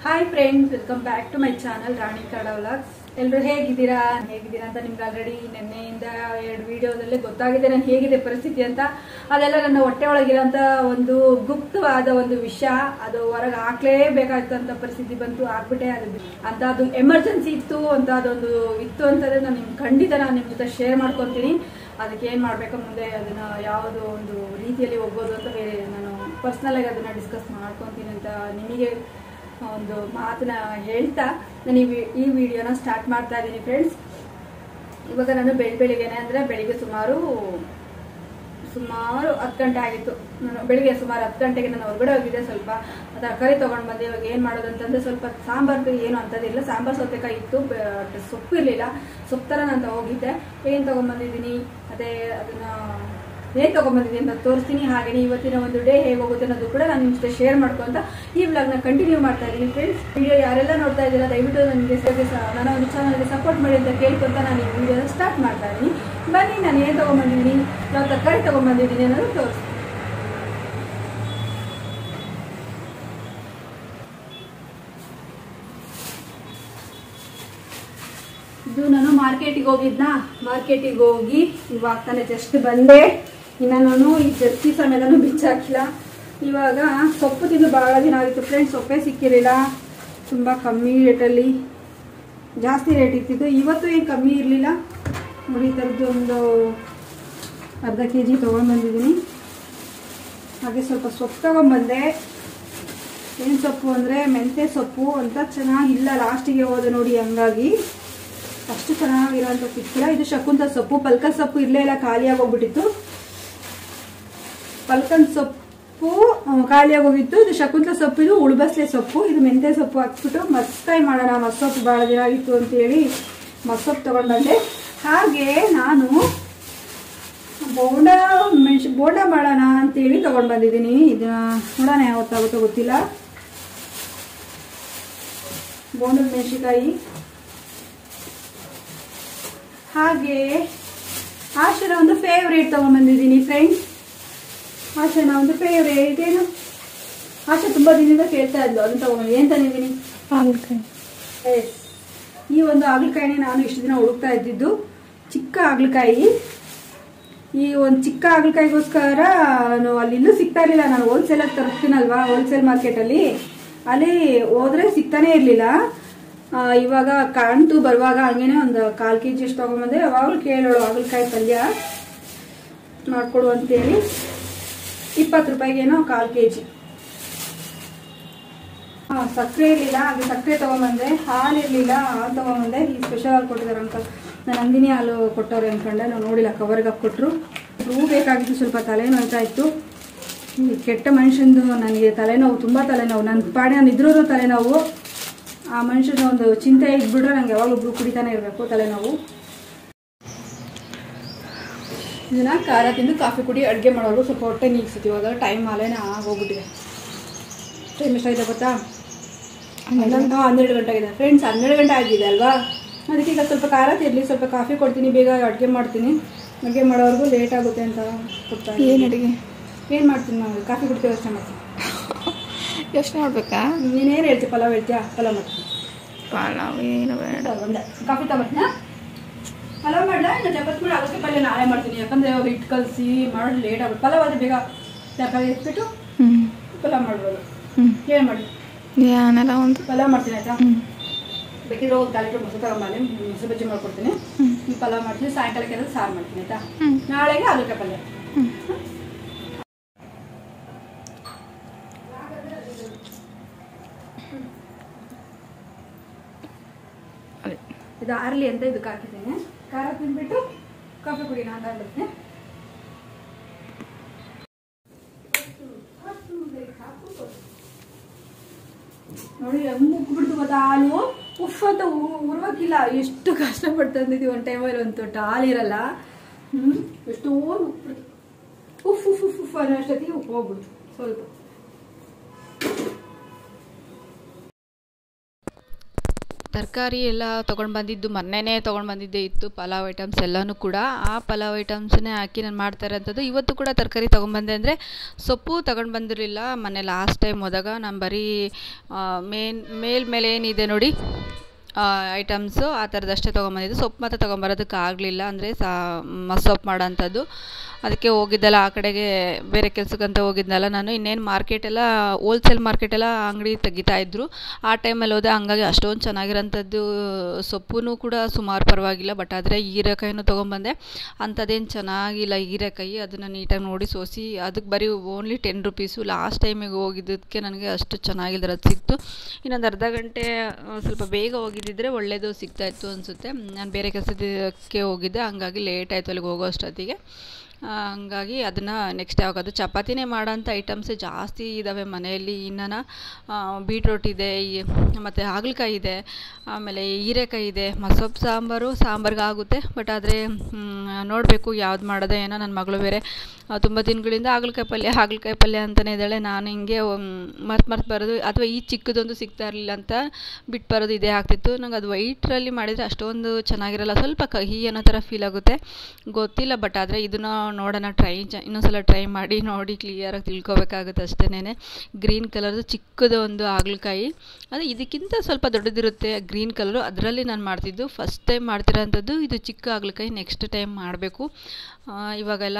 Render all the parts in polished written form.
Hi friends, welcome back to my channel Rani Kannada vlogs. ಎಲ್ಲರೂ ಹೇಗಿದ್ದೀರಾ ಅಂತ ನಿಮ್ಗೆ ಆಲ್ರೆಡಿ ನಿನ್ನೆಯಿಂದ 2 ವಿಡಿಯೋದಲ್ಲಿ ಗೊತ್ತಾಗಿದೆ ನಾನು ಹೇಗಿದೆ ಪರಿಸ್ಥಿತಿ ಅಂತ. ಅದೆಲ್ಲ ನನ್ನ ಹೊಟ್ಟೆ ಒಳಗಿರೋಂಥ ಒಂದು ಗುಪ್ತವಾದ ಒಂದು ವಿಷಯ. ಅದು ಹೊರಗೆ ಹಾಕ್ಲೇಬೇಕಾದಂಥ ಪರಿಸ್ಥಿತಿ ಬಂತು, ಹಾಕ್ಬಿಟ್ಟೆ. ಅದು ಎಮರ್ಜೆನ್ಸಿ ಇತ್ತು ಅಂತ, ಅದೊಂದು ಇತ್ತು ಅಂತಂದ್ರೆ ನಾನು ಖಂಡಿತ ನಿಮ್ಮ ಜೊತೆ ಶೇರ್ ಮಾಡ್ಕೊತೀನಿ. ಅದಕ್ಕೆ ಏನು ಮಾಡಬೇಕು ಮುಂದೆ, ಅದನ್ನ ಯಾವುದೋ ಒಂದು ರೀತಿಯಲ್ಲಿ ಹೋಗ್ಬೋದು ಅಂತ ಬೇರೆ ನಾನು ಪರ್ಸ್ನಲ್ ಆಗಿ ಅದನ್ನ ಡಿಸ್ಕಸ್ ಮಾಡ್ಕೊತೀನಿ ಅಂತ ನಿಮಗೆ ಒಂದು ಮಾತನ್ನ ಹೇಳ್ತಾ ನಾನು ಈ ವಿಡಿಯೋನ ಸ್ಟಾರ್ಟ್ ಮಾಡ್ತಾ ಇದ್ದೀನಿ ಫ್ರೆಂಡ್ಸ್. ಇವಾಗ ನಾನು ಬೆಳಿಗ್ಗೆನೆ ಅಂದರೆ ಬೆಳಿಗ್ಗೆ ಸುಮಾರು 10 ಗಂಟೆ ಆಗಿತ್ತು. ನಾನು ಬೆಳಿಗ್ಗೆ ಸುಮಾರು 10 ಗಂಟೆಗೆ ನಾನು ಹೊರಗಡೆ ಹೋಗಿದ್ದೆ. ಸ್ವಲ್ಪ ತರಕಾರಿ ತೊಗೊಂಡು ಬಂದೆ. ಇವಾಗ ಏನು ಮಾಡೋದು ಅಂತಂದರೆ ಸ್ವಲ್ಪ ಸಾಂಬಾರು ಏನು ಅಂತದಿಲ್ಲ, ಸಾಂಬಾರು ಸೌತೆಕಾಯಿ ಇತ್ತು, ಸೊಪ್ಪು ಇರಲಿಲ್ಲ. ಸೊಪ್ಪು ಥರ ನಾನು ಹೋಗಿದ್ದೆ. ಏನು ತೊಗೊಂಡ್ಬಂದಿದ್ದೀನಿ ಅದೇ ಅದನ್ನು ಏನು ತೊಗೊಂಡ್ಬಂದಿದ್ದೀನಿ ಅಂತ ತೋರಿಸ್ತೀನಿ. ಹಾಗೆಯೇ ಇವತ್ತಿನ ಒಂದು ಡೇ ಹೇಗೆ ಹೋಗುತ್ತೆ ಅನ್ನೋದು ಕೂಡ ನಾನು ನಿಮ್ಮ ಜೊತೆ ಶೇರ್ ಮಾಡ್ಕೊಂತ ಈ ವ್ಲಾಗ್ನ ಕಂಟಿನ್ಯೂ ಮಾಡ್ತಾ ಇದ್ದೀನಿ ಫ್ರೆಂಡ್ಸ್. ವಿಡಿಯೋ ಯಾರೆಲ್ಲ ನೋಡ್ತಾ ಇದ್ದೀರಾ ದಯವಿಟ್ಟು ನನಗೆ ನನ್ನ ಒಂದು ಚಾನಲ್ಗೆ ಸಪೋರ್ಟ್ ಮಾಡಿ ಅಂತ ಕೇಳ್ಕೊಂತ ನಾನು ಈ ವಿಡಿಯೋನ ಸ್ಟಾರ್ಟ್ ಮಾಡ್ತಾ ಇದ್ದೀನಿ. ಬನ್ನಿ, ನಾನು ಏನು ತೊಗೊಂಡ್ಬಂದಿದ್ದೀನಿ, ನಾವು ತರಕಾರಿ ತೊಗೊಂಡ್ಬಂದಿದ್ದೀನಿ ಅನ್ನೋದು ತೋರಿಸ್ತೀನಿ. ಇದು ನಾನು ಮಾರ್ಕೆಟಿಗೆ ಹೋಗಿದ್ನಾ, ಮಾರ್ಕೆಟಿಗೆ ಹೋಗಿ ಇವಾಗ ತಾನೇ ಜಸ್ಟ್ ಬಂದೆ. ಇನ್ನು ನಾನು ಈ ಜರ್ಸಿ ಸಮೇತನೂ ಬಿಚ್ಚಾಕಿಲ್ಲ. ಇವಾಗ ಸೊಪ್ಪು ತಿಂದು ಭಾಳ ದಿನ ಆಗಿತ್ತು ಫ್ರೆಂಡ್ಸ್, ಸೊಪ್ಪೇ ಸಿಕ್ಕಿರಲಿಲ್ಲ. ತುಂಬ ಕಮ್ಮಿ ರೇಟಲ್ಲಿ, ಜಾಸ್ತಿ ರೇಟ್ ಇರ್ತಿತ್ತು. ಇವತ್ತು ಏನು ಕಮ್ಮಿ ಇರಲಿಲ್ಲ ನೋಡಿ. ಈ ಥರದ್ದು ಒಂದು ಅರ್ಧ kg ತೊಗೊಂಡ್ಬಂದಿದ್ದೀನಿ. ಹಾಗೆ ಸ್ವಲ್ಪ ಸೊಪ್ಪು ತೊಗೊಂಡ್ಬಂದೆ. ಏನು ಸೊಪ್ಪು ಅಂದರೆ ಮೆಂತ್ಯ ಸೊಪ್ಪು ಅಂತ ಚೆನ್ನಾಗಿಲ್ಲ, ಲಾಸ್ಟಿಗೆ ಹೋದೆ ನೋಡಿ. ಹಂಗಾಗಿ ಅಷ್ಟು ಚೆನ್ನಾಗಿರೋಂಥ ಸಿಕ್ಕಿಲ್ಲ. ಇದು ಶಕುಂತಲ ಸೊಪ್ಪು, ಪಲ್ಕನ್ ಸೊಪ್ಪು ಇರಲೇ ಇಲ್ಲ, ಖಾಲಿಯಾಗಿ ಹೋಗ್ಬಿಟ್ಟಿತ್ತು. ಪಲ್ಕನ್ ಸೊಪ್ಪು ಖಾಲಿಯಾಗಿ ಹೋಗಿತ್ತು. ಇದು ಶಕುಂತಲ ಸೊಪ್ಪು, ಇದು ಉಳ್ಬಸ್ಲೆ ಸೊಪ್ಪು, ಇದು ಮೆಂತ್ಯ ಸೊಪ್ಪು ಹಾಕ್ಬಿಟ್ಟು ಮಸ್ತಾಗಿ ಮಾಡೋಣ. ಮಸ್ಸೊಪ್ಪು ಭಾಳ ದಿನ ಆಗಿತ್ತು ಅಂತೇಳಿ ಮಸ್ಸೊಪ್ಪು ತೊಗೊಂಡ್ಬಂದೆ. ಹಾಗೆ ನಾನು ಬೋಂಡ ಮಾಡೋಣ ಅಂತೇಳಿ ತೊಗೊಂಡ್ಬಂದಿದ್ದೀನಿ. ಇದನ್ನ ನೋಡೋಣ ಯಾವತ್ತಾಗುತ್ತೋ ಗೊತ್ತಿಲ್ಲ. ಬೋಂಡದ ಮೆಣಸಿನಕಾಯಿ, ಹಾಗೆ ಆಶನ ಒಂದು ಫೇವ್ರೇಟ್ ತೊಗೊಂಡ್ಬಂದಿದ್ದೀನಿ ಫ್ರೆಂಡ್ಸ್. ಆಶನ ಒಂದು ಫೇವ್ರೇಟ್ ಏನು, ಆಶಾ ತುಂಬ ದಿನದಿಂದ ಕೇಳ್ತಾ ಇದ್ಲು, ಅದನ್ನ ತೊಗೊಂಡು ಏನು ತಂದಿದ್ದೀನಿ, ಹಾಗಲಕಾಯಿ. ಎಸ್, ಈ ಒಂದು ಹಾಗಲಕಾಯಿನೇ ನಾನು ಇಷ್ಟು ದಿನ ಹುಡುಕ್ತಾ ಇದ್ದಿದ್ದು. ಚಿಕ್ಕ ಹಾಗಲಕಾಯಿ. ಈ ಒಂದು ಚಿಕ್ಕ ಹಾಗಲಕಾಯಿಗೋಸ್ಕರ ನಾನು ಅಲ್ಲಿಲ್ಲೂ ಸಿಗ್ತಾ ಇರಲಿಲ್ಲ. ನಾನು ಹೋಲ್ಸೇಲಾಗಿ ತರಿಸ್ತೀನಲ್ವಾ, ಹೋಲ್ಸೇಲ್ ಮಾರ್ಕೆಟಲ್ಲಿ, ಅಲ್ಲಿ ಹೋದ್ರೆ ಸಿಗ್ತಾನೆ ಇರಲಿಲ್ಲ. ಇವಾಗ ಕಾಣ್ತು ಬರುವಾಗ, ಹಂಗೇನೆ ಒಂದು 1/4 kg ಅಷ್ಟು ತೊಗೊಂಬಂದೆ. ಯಾವಾಗಲೂ ಕೇಳೋಳು ಹಾಗಲಕಾಯಿ ಪಲ್ಯ ಮಾಡಿಕೊಡು ಅಂತೇಳಿ. 20 ರೂಪಾಯಿಗೇನೋ 1/4 kg. ಸಕ್ಕರೆ ಇರಲಿಲ್ಲ, ಹಾಗೆ ಸಕ್ಕರೆ ತೊಗೊಂಬಂದೆ. ಹಾಲು ಇರಲಿಲ್ಲ, ಹಾಲು ತೊಗೊಂಬಂದೆ. ಈ ಸ್ಪೆಷಲ್ ಹಾಲು ಕೊಟ್ಟಿದ್ದಾರೆ ಅಂಕಲ್. ನಾನು ನಂದಿನಿ ಹಾಲು ಕೊಟ್ಟವ್ರೆ ಅಂದ್ಕೊಂಡೆ, ನಾವು ನೋಡಿಲ್ಲ, ಕವರ್ಗೆ ಹಾಕ್ಕೊಟ್ರು. ಹೂ ಬೇಕಾಗಿತ್ತು, ಸ್ವಲ್ಪ ತಲೆನೋಯ್ತಾ ಇತ್ತು. ಕೆಟ್ಟ ಮನುಷ್ಯಂದು ನನಗೆ ತಲೆನೋವು, ತುಂಬ ತಲೆನೋವು. ನನ್ನ ಪಾಡಿ ನಾನು ಇದ್ರೂ ತಲೆನೋವು. ಆ ಮನುಷ್ಯನ ಒಂದು ಚಿಂತೆ ಇದ್ಬಿಟ್ರೆ ನಂಗೆ ಯಾವಾಗಲೂ ಒಬ್ರು ಕುಡಿತಾನೆ ಇರಬೇಕು, ತಲೆನೋವು. ಇದನ್ನ ಖಾರ ತಿಂದು ಕಾಫಿ ಕುಡಿ, ಅಡುಗೆ ಮಾಡೋರು ಸ್ವಲ್ಪ ಹೊಟ್ಟೆ ನೀಗ್ಸಿತ್ತು. ಇವಾಗ ಟೈಮ್ ಆಲೇನೆ ಆಗೋಗ್ಬಿಟ್ಟಿದೆ. ಟೈಮ್ ಎಷ್ಟಾಗಿದೆ ಗೊತ್ತಾ? 12 ಗಂಟೆ ಆಗಿದೆ ಫ್ರೆಂಡ್ಸ್. 12 ಗಂಟೆ ಆಗಿದೆ ಅಲ್ವಾ, ಅದಕ್ಕೆ ಈಗ ಸ್ವಲ್ಪ ಖಾರ ತಿರ್ಲಿ, ಸ್ವಲ್ಪ ಕಾಫಿ ಕೊಡ್ತೀನಿ, ಬೇಗ ಅಡುಗೆ ಮಾಡ್ತೀನಿ. ಅಡುಗೆ ಮಾಡೋವರೆಗೂ ಲೇಟ್ ಆಗುತ್ತೆ ಅಂತ ಕೊಡ್ತಾರೆ. ಏನು ಅಡುಗೆ ಏನು ಮಾಡ್ತೀನಿ ನಾವು? ಕಾಫಿ ಕುಡ್ತೀವಿ, ಯೋಚನೆ ಮಾಡ್ತೀನಿ. ಯೋಚನೆ ಮಾಡ್ಬೇಕಾ? ನೀನೇನು ಹೇಳ್ತೀವಿ? ಪಲಾವ್ ಹೇಳ್ತೀಯಾ? ಪಲಾವ್ ಮಾಡ್ತೀನಿ. ಪಲಾವ್ ಏನು ಬೇಡ, ಒಂದೇ ಕಾಫಿ ತಗೋತೀನ. ಪಲಾವ್ ಮಾಡಲ, ಇನ್ನು ಚಪಾತಿ ಮಾಡಿ ಅದಕ್ಕೆ ಪಲ್ಯ ನಾಳೆ ಮಾಡ್ತೀನಿ. ಯಾಕಂದರೆ ಅವಾಗ ಹಿಟ್ಟು ಕಲಸಿ ಮಾಡೋದು ಲೇಟ್ ಆಗುತ್ತೆ. ಪಲಾವ್ ಆದರೆ ಬೇಗ ತರಕಾರಿ ಎತ್ಬಿಟ್ಟು ಪಲಾವ್ ಮಾಡ್ಬೋದು. ಏನು ಮಾಡಿ ಏನೆಲ್ಲ ಒಂದು ಪಲಾವ್ ಮಾಡ್ತೀನಿ ಆಯ್ತಾ? ಬೇಕಿದ್ರೆ ಹೋಗಿ 1/4 ಲೀಟ್ರ್ ಮೊಸರು ತಗೊಂಬಲ್ಲಿ, ಮೊಸರು ಬಜ್ಜಿ ಮಾಡ್ಕೊಡ್ತೀನಿ. ಪಲಾವ್ ಮಾಡ್ತೀನಿ. ಸಾಯಂಕಾಲಕ್ಕೆ ಏನಾದ್ರು ಸಾರು ಮಾಡ್ತೀನಿ ಆಯ್ತಾ? ನಾಳೆಗೆ ಆಲೂಗಡ್ಡೆ ಪಲ್ಯ. ಇದು ಆರ್ಲಿ ಅಂತ ಇದಕ್ಕೆ ಹಾಕಿದ್ದೀನಿ. ಖಾರ ತಿಂದ್ಬಿಟ್ಟು ಕಾಫಿ ಕುಡಿ, ನಾನು ಬರ್ತೀನಿ. ನೋಡಿ ಮುಗ್ಬಿಡ್ತು ಗೊತ್ತಾ ಹಾಲು. ಉಫ್ ಅಂತ ಉರ್ವಕ್ಕಿಲ್ಲ. ಎಷ್ಟು ಕಷ್ಟಪಟ್ಟು ತಂದಿದ್ದೀವಿ ಒಂದು ಟೈಮಲ್ಲಿ. ಒಂದು ತೊಟ್ಟು ಹಾಲಿರಲ್ಲ, ಎಷ್ಟೋ ಉಪ್ಪಿಡ್ತು. ಉಫ್ ಉಫ್ ಉಫ್ ಉಫ್ ಅನ್ನೋ ಅಷ್ಟೊತ್ತಿಗೆ ಉಪ್ಪು ಹೋಗ್ಬಿಡ್ತು ಸ್ವಲ್ಪ. ತರಕಾರಿ ಎಲ್ಲ ತೊಗೊಂಡು ಬಂದಿದ್ದು ಮೊನ್ನೆನೇ ತೊಗೊಂಡು ಬಂದಿದ್ದೇ ಇತ್ತು, ಪಲಾವ್ ಐಟಮ್ಸ್ ಎಲ್ಲನೂ ಕೂಡ. ಆ ಪಲಾವ್ ಐಟಮ್ಸನ್ನೇ ಹಾಕಿ ನಾನು ಮಾಡ್ತಾ ಇರೋಂಥದ್ದು. ಇವತ್ತು ಕೂಡ ತರಕಾರಿ ತೊಗೊಂಬಂದೆ, ಅಂದರೆ ಸೊಪ್ಪು ತಗೊಂಡು ಬಂದಿರಲಿಲ್ಲ. ಮೊನ್ನೆ ಲಾಸ್ಟ್ ಟೈಮ್ ಹೋದಾಗ ನಾನು ಬರೀ ಮೇಲೆ ಏನಿದೆ ನೋಡಿ ಐಟಮ್ಸು ಆ ಥರದಷ್ಟೇ ತೊಗೊಂಬಂದಿದ್ದು. ಸೊಪ್ಪು ಮಾತ್ರ ತೊಗೊಂಬರೋದಕ್ಕೆ ಆಗಲಿಲ್ಲ, ಅಂದರೆ ಮಸ್ಸೊಪ್ಪು ಮಾಡೋಂಥದ್ದು. ಅದಕ್ಕೆ ಹೋಗಿದ್ದಲ್ಲ ಆ ಕಡೆಗೆ, ಬೇರೆ ಕೆಲಸಕ್ಕಂತ ಹೋಗಿದ್ದಲ್ಲ ನಾನು. ಇನ್ನೇನು ಮಾರ್ಕೆಟೆಲ್ಲ ಹೋಲ್ಸೇಲ್ ಮಾರ್ಕೆಟೆಲ್ಲ ಅಂಗಡಿ ತೆಗಿತಾಯಿದ್ರು ಆ ಟೈಮಲ್ಲಿ ಹೋದೆ. ಹಂಗಾಗಿ ಅಷ್ಟೊಂದು ಚೆನ್ನಾಗಿರೋಂಥದ್ದು ಸೊಪ್ಪು ಕೂಡ ಸುಮಾರು ಪರವಾಗಿಲ್ಲ. ಬಟ್ ಆದರೆ ಹೀರೆಕಾಯಿನೂ ತೊಗೊಂಬಂದೆ, ಅಂಥದ್ದೇನು ಚೆನ್ನಾಗಿಲ್ಲ ಹೀರೆಕಾಯಿ. ಅದನ್ನು ನೀಟಾಗಿ ನೋಡಿ ಸೋಸಿ, ಅದಕ್ಕೆ ಬರೀ ಓನ್ಲಿ 10 ರೂಪೀಸು. ಲಾಸ್ಟ್ ಟೈಮಿಗೆ ಹೋಗಿದ್ದಕ್ಕೆ ನನಗೆ ಅಷ್ಟು ಚೆನ್ನಾಗಿಲ್ದಿರೋದು ಸಿಕ್ತು. ಇನ್ನೊಂದು ಅರ್ಧ ಗಂಟೆ ಸ್ವಲ್ಪ ಬೇಗ ಹೋಗಿದ್ದಿದ್ರೆ ಒಳ್ಳೆಯದು ಸಿಗ್ತಾಯಿತ್ತು ಅನಿಸುತ್ತೆ. ನಾನು ಬೇರೆ ಕೆಲಸಕ್ಕೆ ಹೋಗಿದ್ದೆ, ಹಂಗಾಗಿ ಲೇಟ್ ಆಯಿತು ಅಲ್ಲಿಗೆ ಹೋಗೋ ಅಷ್ಟೊತ್ತಿಗೆ. ಹಂಗಾಗಿ ಅದನ್ನು ನೆಕ್ಸ್ಟ್ ಯಾವಾಗದು ಚಪಾತಿನೇ ಮಾಡೋಂಥ ಐಟಮ್ಸೇ ಜಾಸ್ತಿ ಇದ್ದಾವೆ ಮನೆಯಲ್ಲಿ. ಇನ್ನು ಬೀಟ್ರೋಟ್ ಇದೆ, ಮತ್ತು ಹಾಗಲಕಾಯಿ ಇದೆ, ಆಮೇಲೆ ಹೀರೆಕಾಯಿ ಇದೆ. ಮಸೊಪ್ಪು ಸಾಂಬಾರ್ಗೆ ಆಗುತ್ತೆ. ಬಟ್ ಆದರೆ ನೋಡಬೇಕು ಯಾವ್ದು ಮಾಡೋದೇ ಏನೋ. ನನ್ನ ಮಗಳು ಬೇರೆ ತುಂಬ ದಿನಗಳಿಂದ ಹಾಗಲಕಾಯಿ ಪಲ್ಯ ಅಂತಲೇ ಇದ್ದಾಳೆ. ನಾನು ಹಿಂಗೆ ಮರ್ತು ಬರೋದು, ಅಥವಾ ಈ ಚಿಕ್ಕದೊಂದು ಸಿಗ್ತಾ ಇರಲಿಲ್ಲ ಅಂತ ಬಿಟ್ಟು ಬರೋದು ಇದೇ ಆಗ್ತಿತ್ತು ನಂಗೆ. ಅದು ವೈಟ್ರಲ್ಲಿ ಮಾಡಿದರೆ ಅಷ್ಟೊಂದು ಚೆನ್ನಾಗಿರಲ್ಲ, ಸ್ವಲ್ಪ ಕಹಿ ಅನ್ನೋ ಥರ ಫೀಲ್ ಆಗುತ್ತೆ, ಗೊತ್ತಿಲ್ಲ. ಬಟ್ ಆದರೆ ಇದನ್ನು ನೋಡೋಣ, ಇನ್ನೊಂದ್ಸಲ ಟ್ರೈ ಮಾಡಿ ನೋಡಿ ಕ್ಲಿಯರಾಗಿ ತಿಳ್ಕೊಬೇಕಾಗುತ್ತೆ ಅಷ್ಟೇನೆ. ಗ್ರೀನ್ ಕಲರ್ದು ಚಿಕ್ಕದು ಒಂದು ಹಾಗಲಕಾಯಿ, ಅದು ಇದಕ್ಕಿಂತ ಸ್ವಲ್ಪ ದೊಡ್ಡದಿರುತ್ತೆ ಗ್ರೀನ್ ಕಲರು. ಅದರಲ್ಲಿ ನಾನು ಮಾಡ್ತಿದ್ದು, ಫಸ್ಟ್ ಟೈಮ್ ಮಾಡ್ತಿರೋಂಥದ್ದು ಇದು ಚಿಕ್ಕ ಹಾಗಲಕಾಯಿ. ನೆಕ್ಸ್ಟ್ ಟೈಮ್ ಮಾಡಬೇಕು. ಇವಾಗೆಲ್ಲ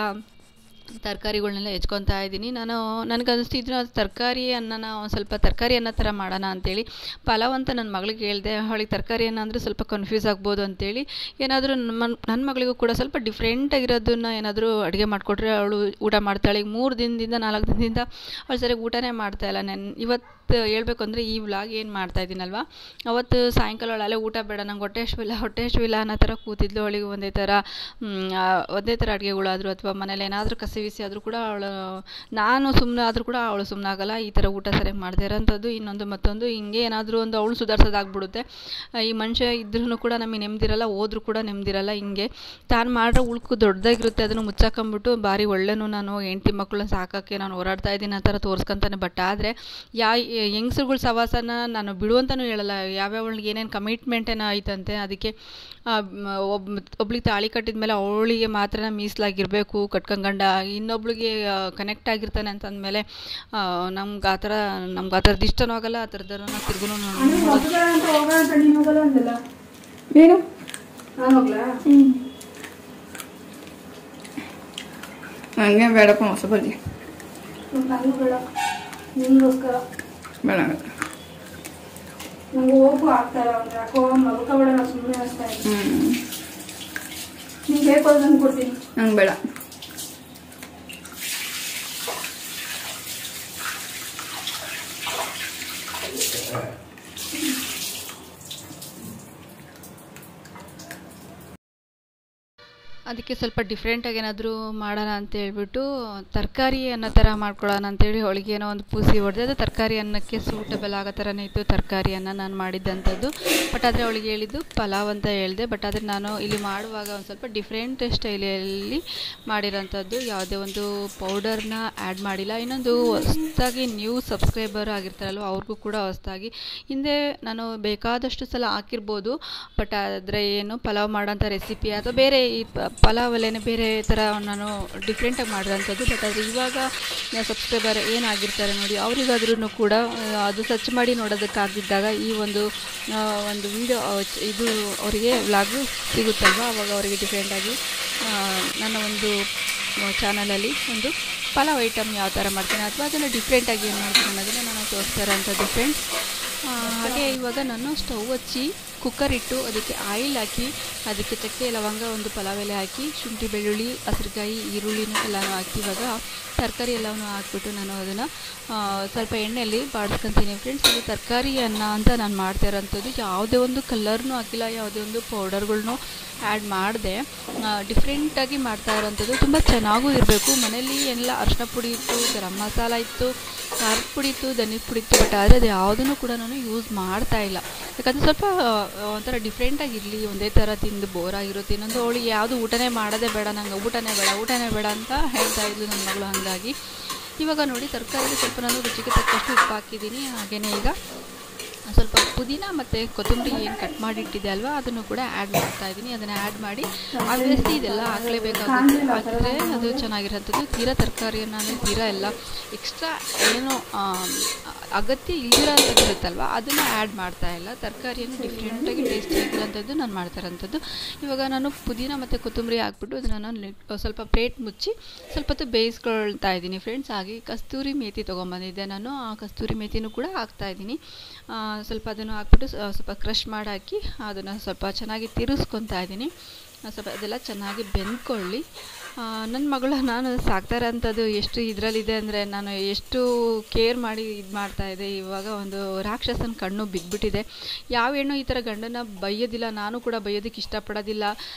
ತರಕಾರಿಗಳ್ನೆಲ್ಲ ಹೆಚ್ಕೊತಾ ಇದ್ದೀನಿ ನಾನು. ನನಗನ್ನಿಸ್ತಿದ್ರು ಅದು ತರಕಾರಿ ಅನ್ನನ ಒಂದು ಸ್ವಲ್ಪ ತರಕಾರಿ ಅನ್ನೋ ಥರ ಮಾಡೋಣ ಅಂತೇಳಿ. ಪಲಾವ್ ಅಂತ ನನ್ನ ಮಗಳಿಗೆ ಹೇಳಿದೆ, ಅವಳಿಗೆ ತರಕಾರಿ ಅನ್ನ ಅಂದರೆ ಸ್ವಲ್ಪ ಕನ್ಫ್ಯೂಸ್ ಆಗ್ಬೋದು ಅಂತೇಳಿ. ಏನಾದರೂ ನನ್ನ ಮಗಳಿಗೂ ಕೂಡ ಸ್ವಲ್ಪ ಡಿಫ್ರೆಂಟಾಗಿರೋದನ್ನ ಏನಾದರೂ ಅಡುಗೆ ಮಾಡಿಕೊಟ್ರೆ ಅವಳು ಊಟ ಮಾಡ್ತಾಳೆ. ಈಗ 3 ದಿನದಿಂದ 4 ದಿನದಿಂದ ಅವಳು ಸರಿಯಾಗಿ ಊಟನೇ ಮಾಡ್ತಾಯಿಲ್ಲ. ಇವತ್ತು ಹೇಳ್ಬೇಕು ಅಂದರೆ ಈ ವ್ಲಾಗ್ ಏನು ಮಾಡ್ತಾಯಿದ್ದೀನಲ್ವ, ಅವತ್ತು ಸಾಯಂಕಾಲ ಅವಳು ಊಟ ಬೇಡ, ನಂಗೆ ಹೊಟ್ಟೆ ಹಸಿವಿಲ್ಲ ಅನ್ನೋ ಥರ ಕೂತಿದ್ಲು. ಅವಳಿಗೆ ಒಂದೇ ಥರ ಅಡುಗೆಗಳಾದರೂ ಅಥವಾ ಮನೇಲಿ ಏನಾದರೂ ಕಸಿ ಆದರೂ ಕೂಡ ನಾನು ಸುಮ್ಮನೆ ಆದರೂ ಕೂಡ ಅವಳು ಸುಮ್ಮನೆ ಆಗಲ್ಲ. ಈ ಥರ ಊಟ ಸರಿಯಾಗಿ ಮಾಡದೇ ಇರೋಂಥದ್ದು ಇನ್ನೊಂದು ಮತ್ತೊಂದು ಹಿಂಗೆ ಏನಾದರೂ ಒಂದು ಅವಳು ಸುಧಾರಿಸೋದಾಗ್ಬಿಡುತ್ತೆ. ಈ ಮನುಷ್ಯ ಇದ್ರೂ ಕೂಡ ನಮಗೆ ನೆಮ್ಮದಿರಲ್ಲ, ಹೋದ್ರೂ ಕೂಡ ನೆಮ್ಮದಿರಲ್ಲ. ಹಿಂಗೆ ತಾನು ಮಾಡಿರೋ ಉಳ್ಕು ದೊಡ್ಡದಾಗಿರುತ್ತೆ, ಅದನ್ನು ಮುಚ್ಚಾಕೊಂಬಿಟ್ಟು ಭಾರಿ ಒಳ್ಳೆನೂ ನಾನು ಹೆಂಡತಿ ಮಕ್ಕಳನ್ನ ಸಾಕೋಕ್ಕೆ ನಾನು ಹೋರಾಡ್ತಾ ಇದ್ದೀನಿ ಆ ಥರ ತೋರಿಸ್ಕೊಂತಾನೆ. ಬಟ್ ಆದರೆ ಹೆಂಗಸ್ರುಗಳ ಸವಾಸನ ನಾನು ಬಿಡುವಂತನೂ ಹೇಳಲ್ಲ. ಯಾವ್ಯಾವಳಿಗೆ ಏನೇನು ಕಮಿಟ್ಮೆಂಟ್ ಏನೋ ಐತಂತೆ, ಅದಕ್ಕೆ ಒಬ್ಳಿಗೆ ತಾಳಿ ಕಟ್ಟಿದ ಮೇಲೆ ಅವಳಿಗೆ ಮಾತ್ರ ಮೀಸಲಾಗಿರಬೇಕು ಕಟ್ಕೊಂಗಂಡ, ಇನ್ನೊಬ್ಳಿಗೆ ಕನೆಕ್ಟ್ ಆಗಿರ್ತಾನೆ ಅಂತಂದಮೇಲೆ ನಮ್ಗೆ ಆ ಥರದ್ದು ಇಷ್ಟನೂ ಆಗಲ್ಲ, ಆ ಥರದನ್ನ ತಿರ್ಗೂ ಏನು ಹಂಗೆ ಬೇಡಪ್ಪ ಮೊಸರು ಬಜ್ಜಿ ನಿಮಗೋಸ್ಕರ ಬೇಡ ನಂಗೆ ಹೋಗು ಆಗ್ತಾಯಿಲ್ಲ. ಒಂದು ಯಾಕೋ ಮಲ್ಕೋಬೇಡ, ನಾವು ಸುಮ್ಮನೆ ಅನಿಸ್ತಾ ಇದ್ದೀನಿ. ನಿಂಗೆ ಬೇಕು ಅದನ್ನು ಕೊಡ್ತೀನಿ. ನಂಗೆ ಬೇಡ. ಅದಕ್ಕೆ ಸ್ವಲ್ಪ ಡಿಫ್ರೆಂಟಾಗಿ ಏನಾದರೂ ಮಾಡೋಣ ಅಂತ ಹೇಳ್ಬಿಟ್ಟು ತರಕಾರಿ ಅನ್ನೋ ಥರ ಮಾಡ್ಕೊಳ್ಳೋಣ ಅಂತೇಳಿ ಅವಳಿಗೆ ಏನೋ ಒಂದು ಪೂಸಿ ಹೊಡೆದೆ. ಅದು ತರಕಾರಿ ಅನ್ನಕ್ಕೆ ಸೂಟಬಲ್ ಆಗೋ ಥರನೇ ಇತ್ತು ತರಕಾರಿ ಅನ್ನ ನಾನು ಮಾಡಿದ್ದಂಥದ್ದು. ಬಟ್ ಆದರೆ ಅವಳಿಗೆ ಹೇಳಿದ್ದು ಪಲಾವ್ ಅಂತ ಹೇಳಿದೆ. ಬಟ್ ಆದರೆ ನಾನು ಇಲ್ಲಿ ಮಾಡುವಾಗ ಒಂದು ಸ್ವಲ್ಪ ಡಿಫ್ರೆಂಟ್ ಸ್ಟೈಲಲ್ಲಿ ಮಾಡಿರೋಂಥದ್ದು, ಯಾವುದೇ ಒಂದು ಪೌಡರ್ನ ಆ್ಯಡ್ ಮಾಡಿಲ್ಲ. ಇನ್ನೊಂದು ಹೊಸದಾಗಿ ನ್ಯೂ ಸಬ್ಸ್ಕ್ರೈಬರ್ ಆಗಿರ್ತಾರಲ್ವ ಅವ್ರಿಗೂ ಕೂಡ ಹೊಸದಾಗಿ, ಹಿಂದೆ ನಾನು ಬೇಕಾದಷ್ಟು ಸಲ ಹಾಕಿರ್ಬೋದು. ಬಟ್ ಆದರೆ ಏನು ಪಲಾವ್ ಮಾಡೋಂಥ ರೆಸಿಪಿ ಅಥವಾ ಬೇರೆ ಈ ಪಲಾವಲ್ಲೇ ಬೇರೆ ಥರ ನಾನು ಡಿಫ್ರೆಂಟಾಗಿ ಮಾಡಿರೋಂಥದ್ದು. ಬಟ್ ಆದರೆ ಇವಾಗ ಸಬ್ಸ್ಕ್ರೈಬರ್ ಏನಾಗಿರ್ತಾರೆ ನೋಡಿ, ಅವರಿಗಾದ್ರೂ ಕೂಡ ಅದು ಸರ್ಚ್ ಮಾಡಿ ನೋಡೋದಕ್ಕಾಗಿದ್ದಾಗ ಈ ಒಂದು ವಿಡಿಯೋ ಇದು ಅವರಿಗೆ ವ್ಲಾಗು ಸಿಗುತ್ತಲ್ವ, ಆವಾಗ ಅವರಿಗೆ ಡಿಫ್ರೆಂಟಾಗಿ ನನ್ನ ಒಂದು ಚಾನಲಲ್ಲಿ ಒಂದು ಪಲಾವ್ ಐಟಮ್ ಯಾವ ಥರ ಮಾಡ್ತೀನಿ ಅಥವಾ ಅದನ್ನು ಡಿಫ್ರೆಂಟಾಗಿ ಏನು ಮಾಡ್ತೀನಿ ಅನ್ನೋದನ್ನು ನಾನು ತೋರಿಸ್ತಾ ಇರೋಂಥದ್ದು ಫ್ರೆಂಡ್ಸ್. ಹಾಗೆ ಇವಾಗ ನಾನು ಸ್ಟವ್ ಹಚ್ಚಿ ಕುಕ್ಕರ್ ಇಟ್ಟು ಅದಕ್ಕೆ ಆಯಿಲ್ ಹಾಕಿ, ಅದಕ್ಕೆ ಚಕ್ಕೆ ಲವಂಗ ಒಂದು ಪಲಾವ್ ಎಲೆ ಹಾಕಿ, ಶುಂಠಿ ಬೆಳ್ಳುಳ್ಳಿ ಹಸಿರುಕಾಯಿ ಈರುಳ್ಳಿನೂ ಎಲ್ಲನೂ ಹಾಕಿ ಇವಾಗ ತರಕಾರಿ ಎಲ್ಲವನ್ನೂ ಹಾಕ್ಬಿಟ್ಟು ನಾನು ಅದನ್ನು ಸ್ವಲ್ಪ ಎಣ್ಣೆಯಲ್ಲಿ ಬಾಡಿಸ್ಕೊತೀನಿ ಫ್ರೆಂಡ್ಸ್. ಇದು ತರಕಾರಿ ಅನ್ನ ಅಂತ ನಾನು ಮಾಡ್ತಾ ಇರೋಂಥದ್ದು. ಯಾವುದೇ ಒಂದು ಕಲರ್ನೂ ಹಾಕಿಲ್ಲ, ಯಾವುದೇ ಒಂದು ಪೌಡರ್ಗಳ್ನೂ ಆ್ಯಡ್ ಮಾಡಿದೆ, ಡಿಫ್ರೆಂಟಾಗಿ ಮಾಡ್ತಾ ಇರೋಂಥದ್ದು. ತುಂಬ ಚೆನ್ನಾಗೂ ಇರಬೇಕು. ಮನೇಲಿ ಎಲ್ಲ ಅರಿಶಿನ ಪುಡಿ ಇತ್ತು, ಗರಂ ಮಸಾಲ ಇತ್ತು, ಖಾರದ ಪುಡಿ ಇತ್ತು, ಧನಿಯ ಪುಡಿ ಇತ್ತು. ಬಟ್ ಆದರೆ ಅದು ಯಾವುದನ್ನು ಕೂಡ ನಾನು ಯೂಸ್ ಮಾಡ್ತಾಯಿಲ್ಲ, ಯಾಕಂದರೆ ಸ್ವಲ್ಪ ಒಂಥರ ಡಿಫ್ರೆಂಟಾಗಿರಲಿ. ಒಂದೇ ಥರ ತಿಂದು ಬೋರ್ ಆಗಿರುತ್ತೆ. ಇನ್ನೊಂದು ಅವಳಿಗೆ ಯಾವುದು ಊಟನೇ ಮಾಡೋದೇ ಬೇಡ, ನಂಗೆ ಊಟನೇ ಬೇಡ ಅಂತ ಹೇಳ್ತಾ ಇದ್ಲು ನನ್ನ ಮಗಳು. ಹಾಗಾಗಿ ಇವಾಗ ನೋಡಿ ತರಕಾರಿಗೆ ಸ್ವಲ್ಪ ನಾನು ರುಚಿಗೆ ತಕ್ಕಷ್ಟು ಉಪ್ಪು ಹಾಕಿದ್ದೀನಿ. ಹಾಗೆಯೇ ಈಗ ಸ್ವಲ್ಪ ಕುದಿ ಪುದೀನ ಮತ್ತು ಕೊತ್ತಂಬರಿ ಏನು ಕಟ್ ಮಾಡಿ ಇಟ್ಟಿದೆ ಅಲ್ವಾ ಅದನ್ನು ಕೂಡ ಆ್ಯಡ್ ಮಾಡ್ತಾ ಇದ್ದೀನಿ. ಅದನ್ನು ಆ್ಯಡ್ ಮಾಡಿ ಆಬ್ವಿಯಸ್ಲಿ ಇದೆಲ್ಲ ಹಾಕಲೇಬೇಕಾಗುತ್ತೆ, ಹಾಕಿದ್ರೆ ಅದು ಚೆನ್ನಾಗಿರೋಂಥದ್ದು. ತೀರಾ ತರಕಾರಿಯನ್ನು ಅಂದರೆ ತೀರಾ ಎಲ್ಲ ಎಕ್ಸ್ಟ್ರಾ ಏನೋ ಅಗತ್ಯ ಇಲ್ಲಿರೋಂಥದ್ದು ಇರುತ್ತಲ್ವ ಅದನ್ನು ಆ್ಯಡ್ ಮಾಡ್ತಾ ಇಲ್ಲ. ತರಕಾರಿಯನ್ನು ಡಿಫ್ರೆಂಟಾಗಿ ಟೇಸ್ಟಿಯಾಗಿರೋಂಥದ್ದು ನಾನು ಮಾಡ್ತಾ ಇರೋಂಥದ್ದು. ಇವಾಗ ನಾನು ಪುದೀನ ಮತ್ತು ಕೊತ್ತಂಬರಿ ಹಾಕ್ಬಿಟ್ಟು ಅದನ್ನು ನಾನು ಸ್ವಲ್ಪ ಪ್ಲೇಟ್ ಮುಚ್ಚಿ ಸ್ವಲ್ಪ ಹೊತ್ತು ಬೇಯಿಸ್ಕೊಳ್ತಾ ಇದ್ದೀನಿ ಫ್ರೆಂಡ್ಸ್. ಹಾಗೆ ಕಸ್ತೂರಿ ಮೇಥಿ ತೊಗೊಂಬಂದಿದ್ದೆ ನಾನು, ಆ ಕಸ್ತೂರಿ ಮೇಥಿನೂ ಕೂಡ ಹಾಕ್ತಾಯಿದ್ದೀನಿ. ಸ್ವಲ್ಪ ಅದನ್ನು ಹಾಕ್ಬಿಟ್ಟು ಸ್ವಲ್ಪ ಕ್ರಷ್ ಮಾಡಿ ಹಾಕಿ ಅದನ್ನು ಸ್ವಲ್ಪ ಚೆನ್ನಾಗಿ ತಿರುಗಿಸ್ಕೊತಾ ಇದ್ದೀನಿ. ಸ್ವಲ್ಪ ಅದೆಲ್ಲ ಚೆನ್ನಾಗಿ ಬೆಂದ್ಕೊಳ್ಳಿ. ನನ್ನ ಮಗಳು ನಾನು ಸಾಕ್ತಾ ಇರೋಂಥದ್ದು ಎಷ್ಟು ಇದರಲ್ಲಿದೆ ಅಂದರೆ ನಾನು ಎಷ್ಟು ಕೇರ್ ಮಾಡಿ ಇದು ಮಾಡ್ತಾಯಿದ್ದೆ. ಇವಾಗ ಒಂದು ರಾಕ್ಷಸನ ಕಣ್ಣು ಬಿದ್ದುಬಿಟ್ಟಿದೆ. ಯಾವ ಹೆಣ್ಣು ಈ ಥರ ಗಂಡನ ಬೈಯೋದಿಲ್ಲ, ನಾನು ಕೂಡ ಬೈಯೋದಕ್ಕೆ ಇಷ್ಟಪಡೋದಿಲ್ಲ.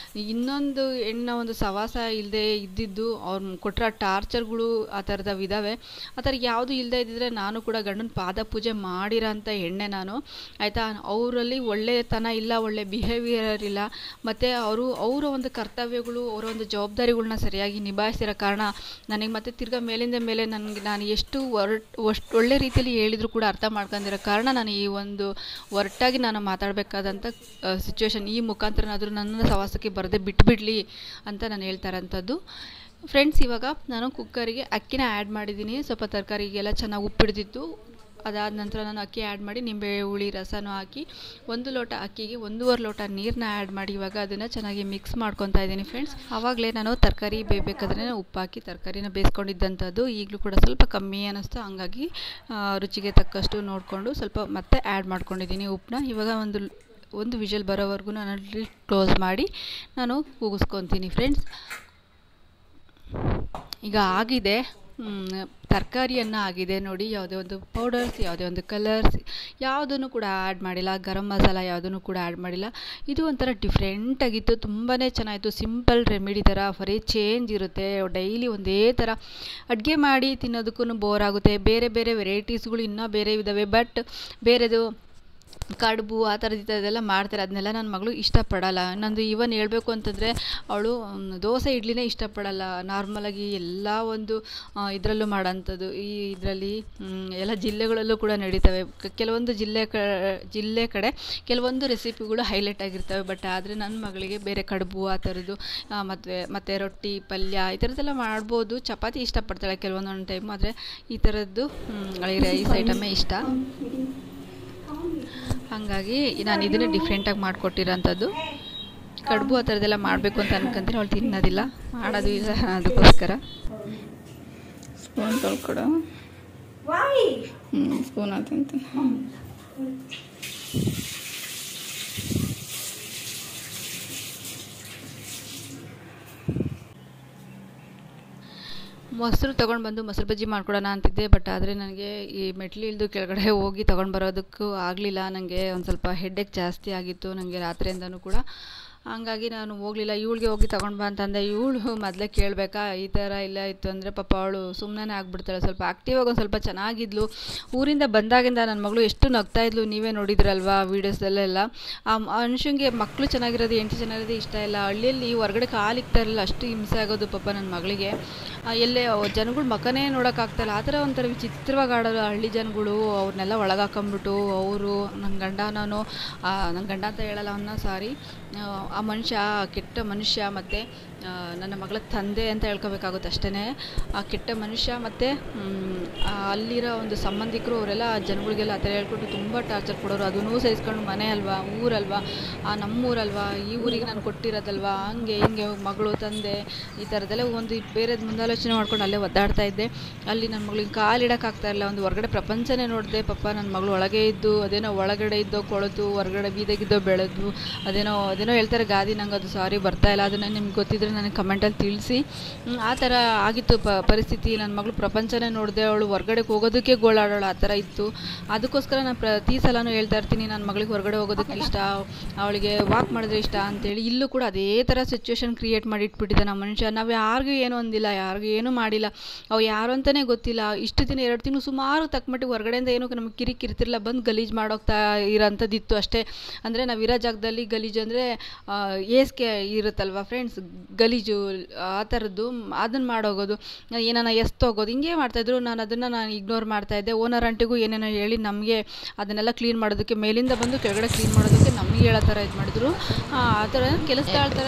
ಇನ್ನೊಂದು ಹೆಣ್ಣ ಒಂದು ಸವಾಸ ಇಲ್ಲದೆ ಇದ್ದಿದ್ದು ಅವ್ರು ಕೊಟ್ಟಿರೋ ಟಾರ್ಚರ್ಗಳು ಆ ಥರದವು ಇದ್ದಾವೆ. ಆ ಥರ ಯಾವುದು ಇಲ್ಲದೆ ಇದ್ದಿದ್ರೆ ನಾನು ಕೂಡ ಗಂಡನ ಪಾದ ಪೂಜೆ ಮಾಡಿರೋ ಅಂಥ ಹೆಣ್ಣೆ ನಾನು, ಆಯಿತಾ. ಅವರಲ್ಲಿ ಒಳ್ಳೆಯತನ ಇಲ್ಲ, ಒಳ್ಳೆ ಬಿಹೇವಿಯರ್ ಇಲ್ಲ, ಮತ್ತು ಅವರ ಒಂದು ಕರ್ತವ್ಯಗಳು ಅವರ ಒಂದು ಜವಾಬ್ದಾರಿಗಳನ್ನ ಸರಿಯಾಗಿ ನಿಭಾಯಿಸಿರೋ ಕಾರಣ ನನಗೆ ಮತ್ತೆ ತಿರ್ಗಾ ಮೇಲಿಂದ ಮೇಲೆ ನಾನು ಎಷ್ಟು ಒಳ್ಳೆ ರೀತಿಯಲ್ಲಿ ಹೇಳಿದರೂ ಕೂಡ ಅರ್ಥ ಮಾಡ್ಕೊಂಡಿರೋ ಕಾರಣ ನಾನು ಈ ಒಂದು ಒರಟಾಗಿ ನಾನು ಮಾತಾಡಬೇಕಾದಂಥ ಸಿಚುವೇಶನ್ ಈ ಮುಖಾಂತರನಾದರೂ ನನ್ನ ಸವಾಸಕ್ಕೆ ಬರದೆ ಬಿಟ್ಬಿಡಲಿ ಅಂತ ನಾನು ಹೇಳ್ತಾ ಇರೋಂಥದ್ದು. ಫ್ರೆಂಡ್ಸ್, ಇವಾಗ ನಾನು ಕುಕ್ಕರಿಗೆ ಅಕ್ಕಿನ ಆ್ಯಡ್ ಮಾಡಿದ್ದೀನಿ. ಸ್ವಲ್ಪ ತರಕಾರಿಗೆಲ್ಲ ಚೆನ್ನಾಗಿ ಉಪ್ಪಿಡ್ದಿತ್ತು. ಅದಾದ ನಂತರ ನಾನು ಅಕ್ಕಿ ಆ್ಯಡ್ ಮಾಡಿ ನಿಂಬೆ ಹುಳಿ ರಸನೂ ಹಾಕಿ 1 ಲೋಟ ಅಕ್ಕಿಗೆ 1.5 ಲೋಟ ನೀರನ್ನ ಆ್ಯಡ್ ಮಾಡಿ ಇವಾಗ ಅದನ್ನು ಚೆನ್ನಾಗಿ ಮಿಕ್ಸ್ ಮಾಡ್ಕೊತಾ ಇದ್ದೀನಿ ಫ್ರೆಂಡ್ಸ್. ಆವಾಗಲೇ ನಾನು ತರಕಾರಿ ಬೇಯಬೇಕಾದ್ರೆ ಉಪ್ಪು ಹಾಕಿ ತರಕಾರಿನ ಬೇಯಿಸ್ಕೊಂಡಿದ್ದಂಥದ್ದು. ಈಗಲೂ ಕೂಡ ಸ್ವಲ್ಪ ಕಮ್ಮಿ ಅನ್ನಿಸ್ತು, ಹಂಗಾಗಿ ರುಚಿಗೆ ತಕ್ಕಷ್ಟು ನೋಡಿಕೊಂಡು ಸ್ವಲ್ಪ ಮತ್ತೆ ಆ್ಯಡ್ ಮಾಡ್ಕೊಂಡಿದ್ದೀನಿ ಉಪ್ಪನ್ನ. ಇವಾಗ ಒಂದು ವಿಷಲ್ ಬರೋವರೆಗೂ ನಾನು ಕ್ಲೋಸ್ ಮಾಡಿ ನಾನು ಕೂಗಿಸ್ಕೊತೀನಿ ಫ್ರೆಂಡ್ಸ್. ಈಗ ಆಗಿದೆ, ತರಕಾರಿಯನ್ನು ಆಗಿದೆ ನೋಡಿ. ಯಾವುದೇ ಒಂದು ಪೌಡರ್ಸ್, ಯಾವುದೇ ಒಂದು ಕಲರ್ಸ್ ಯಾವುದನ್ನು ಕೂಡ ಆ್ಯಡ್ ಮಾಡಿಲ್ಲ. ಗರಂ ಮಸಾಲ ಯಾವುದನ್ನು ಕೂಡ ಆ್ಯಡ್ ಮಾಡಿಲ್ಲ. ಇದು ಒಂಥರ ಡಿಫ್ರೆಂಟಾಗಿತ್ತು, ತುಂಬಾ ಚೆನ್ನಾಗಿತ್ತು. ಸಿಂಪಲ್ ರೆಮಿಡಿ ಥರ ಬರೀ ಚೇಂಜ್ ಇರುತ್ತೆ. ಡೈಲಿ ಒಂದೇ ಥರ ಅಡುಗೆ ಮಾಡಿ ತಿನ್ನೋದಕ್ಕೂ ಬೋರ್ ಆಗುತ್ತೆ. ಬೇರೆ ಬೇರೆ ವೆರೈಟೀಸ್ಗಳು ಇನ್ನೂ ಬೇರೆ ಇದ್ದಾವೆ, ಬಟ್ ಬೇರೆದು ಕಡುಬು ಆ ಥರದ್ದೆಲ್ಲ ಮಾಡ್ತಾರೆ, ಅದನ್ನೆಲ್ಲ ನನ್ನ ಮಗಳು ಇಷ್ಟಪಡಲ್ಲ. ನಂದು ಈವನ್ ಹೇಳಬೇಕು ಅಂತಂದರೆ ಅವಳು ದೋಸೆ ಇಡ್ಲಿನೇ ಇಷ್ಟಪಡಲ್ಲ. ನಾರ್ಮಲಾಗಿ ಎಲ್ಲ ಒಂದು ಇದರಲ್ಲೂ ಮಾಡೋಂಥದ್ದು. ಇದರಲ್ಲಿ ಎಲ್ಲ ಜಿಲ್ಲೆಗಳಲ್ಲೂ ಕೂಡ ನಡೀತವೆ. ಕೆಲವೊಂದು ಜಿಲ್ಲೆ ಕಡೆ ಕೆಲವೊಂದು ರೆಸಿಪಿಗಳು ಹೈಲೈಟ್ ಆಗಿರ್ತವೆ. ಬಟ್ ಆದರೆ ನನ್ನ ಮಗಳಿಗೆ ಬೇರೆ ಕಡುಬು ಆ ಥರದ್ದು ಮತ್ತು ರೊಟ್ಟಿ ಪಲ್ಯ ಈ ಥರದ್ದೆಲ್ಲ ಮಾಡ್ಬೋದು. ಚಪಾತಿ ಇಷ್ಟಪಡ್ತಾಳೆ ಕೆಲವೊಂದೊಂದು ಟೈಮು, ಆದರೆ ಈ ಥರದ್ದು ರೈಸ್ ಐಟಮೇ ಇಷ್ಟ. ಹಾಗಾಗಿ ನಾನು ಇದನ್ನೇ ಡಿಫ್ರೆಂಟಾಗಿ ಮಾಡಿಕೊಟ್ಟಿರೋಂಥದ್ದು. ಕಡುಬು ಆ ಥರದ್ದೆಲ್ಲ ಮಾಡಬೇಕು ಅಂತ ಅನ್ಕೊಂತೀನಿ, ಅವಳು ತಿನ್ನೋದಿಲ್ಲ, ಮಾಡೋದು ಇಲ್ಲ. ಅದಕ್ಕೋಸ್ಕರ ಸ್ಪೂನ್ ತೊಳ್ಕೊಡ. ಸ್ಪೂನ್ ತಿಂತೀನಿ. ಮೊಸರು ತೊಗೊಂಡು ಬಂದು ಮೊಸರು ಬಜ್ಜಿ ಮಾಡ್ಕೊಡೋಣ ಅಂತಿದ್ದೆ. ಬಟ್ ಆದರೆ ನನಗೆ ಈ ಮೆಟ್ಲು ಇಳಿದು ಕೆಳಗಡೆ ಹೋಗಿ ತೊಗೊಂಡು ಬರೋದಕ್ಕೂ ಆಗಲಿಲ್ಲ. ನನಗೆ ಒಂದು ಸ್ವಲ್ಪ ಹೆಡ್ಡೇಕ್ ಜಾಸ್ತಿ ಆಗಿತ್ತು ನನಗೆ ರಾತ್ರಿಯಿಂದನೂ ಕೂಡ. ಹಂಗಾಗಿ ನಾನು ಹೋಗಲಿಲ್ಲ. ಇವಳಿಗೆ ಹೋಗಿ ತೊಗೊಂಡು ಬಾ ಅಂತಂದೆ. ಇವಳು ಮೊದಲೇ ಕೇಳಬೇಕಾ, ಈ ಥರ ಇಲ್ಲ ಇತ್ತು ಅಂದರೆ ಪಾಪ ಅವಳು ಸುಮ್ಮನೆ ಆಗಿಬಿಡ್ತಾಳೆ. ಸ್ವಲ್ಪ ಆ್ಯಕ್ಟಿವಾಗಿ ಒಂದು ಸ್ವಲ್ಪ ಚೆನ್ನಾಗಿದ್ಲು. ಊರಿಂದ ಬಂದಾಗಿಂದ ನನ್ನ ಮಗಳು ಎಷ್ಟು ನಗ್ತಾಯಿದ್ಲು, ನೀವೇ ನೋಡಿದ್ರಲ್ವಾ ವೀಡಿಯೋಸಲ್ಲೆಲ್ಲ. ಆ ಮನುಷ್ಯಂಗೆ ಮಕ್ಕಳು ಚೆನ್ನಾಗಿರೋದು, ಹೆಂಡತಿ ಚೆನ್ನಾಗಿರೋದು ಇಷ್ಟ ಇಲ್ಲ. ಹಳ್ಳಿಯಲ್ಲಿ ಹೊರಗಡೆ ಕಾಲಿಕ್ತಾ ಇರಲಿಲ್ಲ, ಅಷ್ಟು ಹಿಂಸೆ ಆಗೋದು ಪಾಪ ನನ್ನ ಮಗಳಿಗೆ. ಎಲ್ಲೇ ಜನಗಳು ಮಕ್ಕನೇ ನೋಡೋಕ್ಕಾಗ್ತಾಯಿಲ್ಲ, ಆ ಥರ ಒಂಥರ ವಿಚಿತ್ರವಾಗಿ ಆಡೋರು ಹಳ್ಳಿ ಜನಗಳು. ಅವ್ರನ್ನೆಲ್ಲ ಒಳಗೆ ಹಾಕೊಂಬಿಟ್ಟು ಅವರು ನನ್ನ ಗಂಡ ಅಂತ ಹೇಳಲ್ಲ ಅವನ್ನ, ಸಾರಿ, ಆ ಮನುಷ್ಯ ಕೆಟ್ಟ ಮನುಷ್ಯ ಮತ್ತು ನನ್ನ ಮಗಳ ತಂದೆ ಅಂತ ಹೇಳ್ಕೊಬೇಕಾಗುತ್ತೆ ಅಷ್ಟೇ. ಆ ಕೆಟ್ಟ ಮನುಷ್ಯ ಮತ್ತು ಅಲ್ಲಿರೋ ಒಂದು ಸಂಬಂಧಿಕರು ಅವರೆಲ್ಲ ಜನಗಳಿಗೆಲ್ಲ ಆ ಥರ ಹೇಳ್ಕೊಟ್ಟು ತುಂಬ ಟಾರ್ಚರ್ ಕೊಡೋರು. ಅದನ್ನೂ ಸಹಿಸ್ಕೊಂಡು ಮನೆ ಅಲ್ವಾ, ಊರಲ್ವಾ, ನಮ್ಮೂರಲ್ವಾ, ಈ ಊರಿಗೆ ನಾನು ಕೊಟ್ಟಿರೋದಲ್ವಾ, ಹಂಗೆ ಹಿಂಗೆ ಮಗಳು ತಂದೆ ಈ ಥರದ್ದೆಲ್ಲ ಒಂದು ಬೇರೆದು ಮುಂದಾಲೋಚನೆ ಮಾಡ್ಕೊಂಡು ಅಲ್ಲೇ ಒದ್ದಾಡ್ತಾ ಇದ್ದೆ. ಅಲ್ಲಿ ನನ್ನ ಮಗಳಿಗೆ ಕಾಲಿಡೋಕ್ಕಾಗ್ತಾಯಿಲ್ಲ. ಒಂದು ಹೊರಗಡೆ ಪ್ರಪಂಚನೇ ನೋಡಿದೆ. ಪಾಪ ನನ್ನ ಮಗಳು ಒಳಗೆ ಇದ್ದು ಅದೇನೋ ಒಳಗಡೆ ಇದ್ದೋ ಕೊಳತು, ಹೊರಗಡೆ ಬೀದಾಗಿದ್ದೋ ಬೆಳೆದು ಅದೇನೋ ಹೇಳ್ತಾರೆ ಗಾದಿ, ನಂಗೆ ಅದು ಸಾರಿ ಬರ್ತಾಯಿಲ್ಲ. ಅದನ್ನು ನಿಮ್ಗೆ ಗೊತ್ತಿದ್ರೆ ನನಗೆ ಕಮೆಂಟಲ್ಲಿ ತಿಳಿಸಿ. ಆ ಥರ ಆಗಿತ್ತು ಪರಿಸ್ಥಿತಿ. ನನ್ನ ಮಗಳು ಪ್ರಪಂಚನೇ ನೋಡಿದೆ, ಅವಳು ಹೊರಗಡೆಗೆ ಹೋಗೋದಕ್ಕೆ ಗೋಳಾಡೋಳು, ಆ ಥರ ಇತ್ತು. ಅದಕ್ಕೋಸ್ಕರ ನಾನು ಪ್ರತಿ ಸಲನೂ ಹೇಳ್ತಾ ಇರ್ತೀನಿ, ನನ್ನ ಮಗಳಿಗೆ ಹೊರಗಡೆ ಹೋಗೋದಕ್ಕೆ ಇಷ್ಟ, ಅವಳಿಗೆ ವಾಕ್ ಮಾಡಿದ್ರೆ ಇಷ್ಟ ಅಂತೇಳಿ. ಇಲ್ಲೂ ಕೂಡ ಅದೇ ಥರ ಸಿಚುವೇಶನ್ ಕ್ರಿಯೇಟ್ ಮಾಡಿ ಇಟ್ಬಿಟ್ಟಿದ್ದೆ ನಮ್ಮ ಮನುಷ್ಯ. ನಾವು ಯಾರಿಗೂ ಏನೂ ಅಂದಿಲ್ಲ, ಯಾರಿಗೂ ಏನೂ ಮಾಡಿಲ್ಲ. ಅವು ಯಾರು ಅಂತಲೇ ಗೊತ್ತಿಲ್ಲ. ಇಷ್ಟು ದಿನ 2 ತಿಂಗಳು ಸುಮಾರು ತಕ್ಕಮಟ್ಟಿಗೆ ಹೊರಗಡೆಯಿಂದ ಏನೂ ನಮಗೆ ಕಿರಿಕಿರ್ತಿರಲಿಲ್ಲ, ಬಂದು ಗಲೀಜು ಮಾಡೋಗ್ತಾ ಇರೋಂಥದ್ದಿತ್ತು ಅಷ್ಟೇ. ಅಂದರೆ ನಾವು ಇರೋ ಜಾಗದಲ್ಲಿ ಗಲೀಜು ಅಂದರೆ ಏಸ್ಕೆ ಇರುತ್ತಲ್ವ ಫ್ರೆಂಡ್ಸ್, ಗಲೀಜು ಆ ಥರದ್ದು ಅದನ್ನು ಮಾಡೋಗೋದು, ಏನಾನ ಎಸ್ತೋಗೋದು, ಹಿಂಗೆ ಮಾಡ್ತಾಯಿದ್ರು. ನಾನು ಇಗ್ನೋರ್ ಮಾಡ್ತಾಯಿದ್ದೆ. ಓನರ್ ಆಂಟಿಗೂ ಏನೇನೋ ಹೇಳಿ ನಮಗೆ ಅದನ್ನೆಲ್ಲ ಕ್ಲೀನ್ ಮಾಡೋದಕ್ಕೆ, ಮೇಲಿಂದ ಬಂದು ಕೆಳಗಡೆ ಕ್ಲೀನ್ ಮಾಡೋದಕ್ಕೆ ನಮಗೆ ಹೇಳೋ ಥರ ಇದು ಮಾಡಿದ್ರು. ಆ ಥರ ಕೆಲಸದಾಳ ಥರ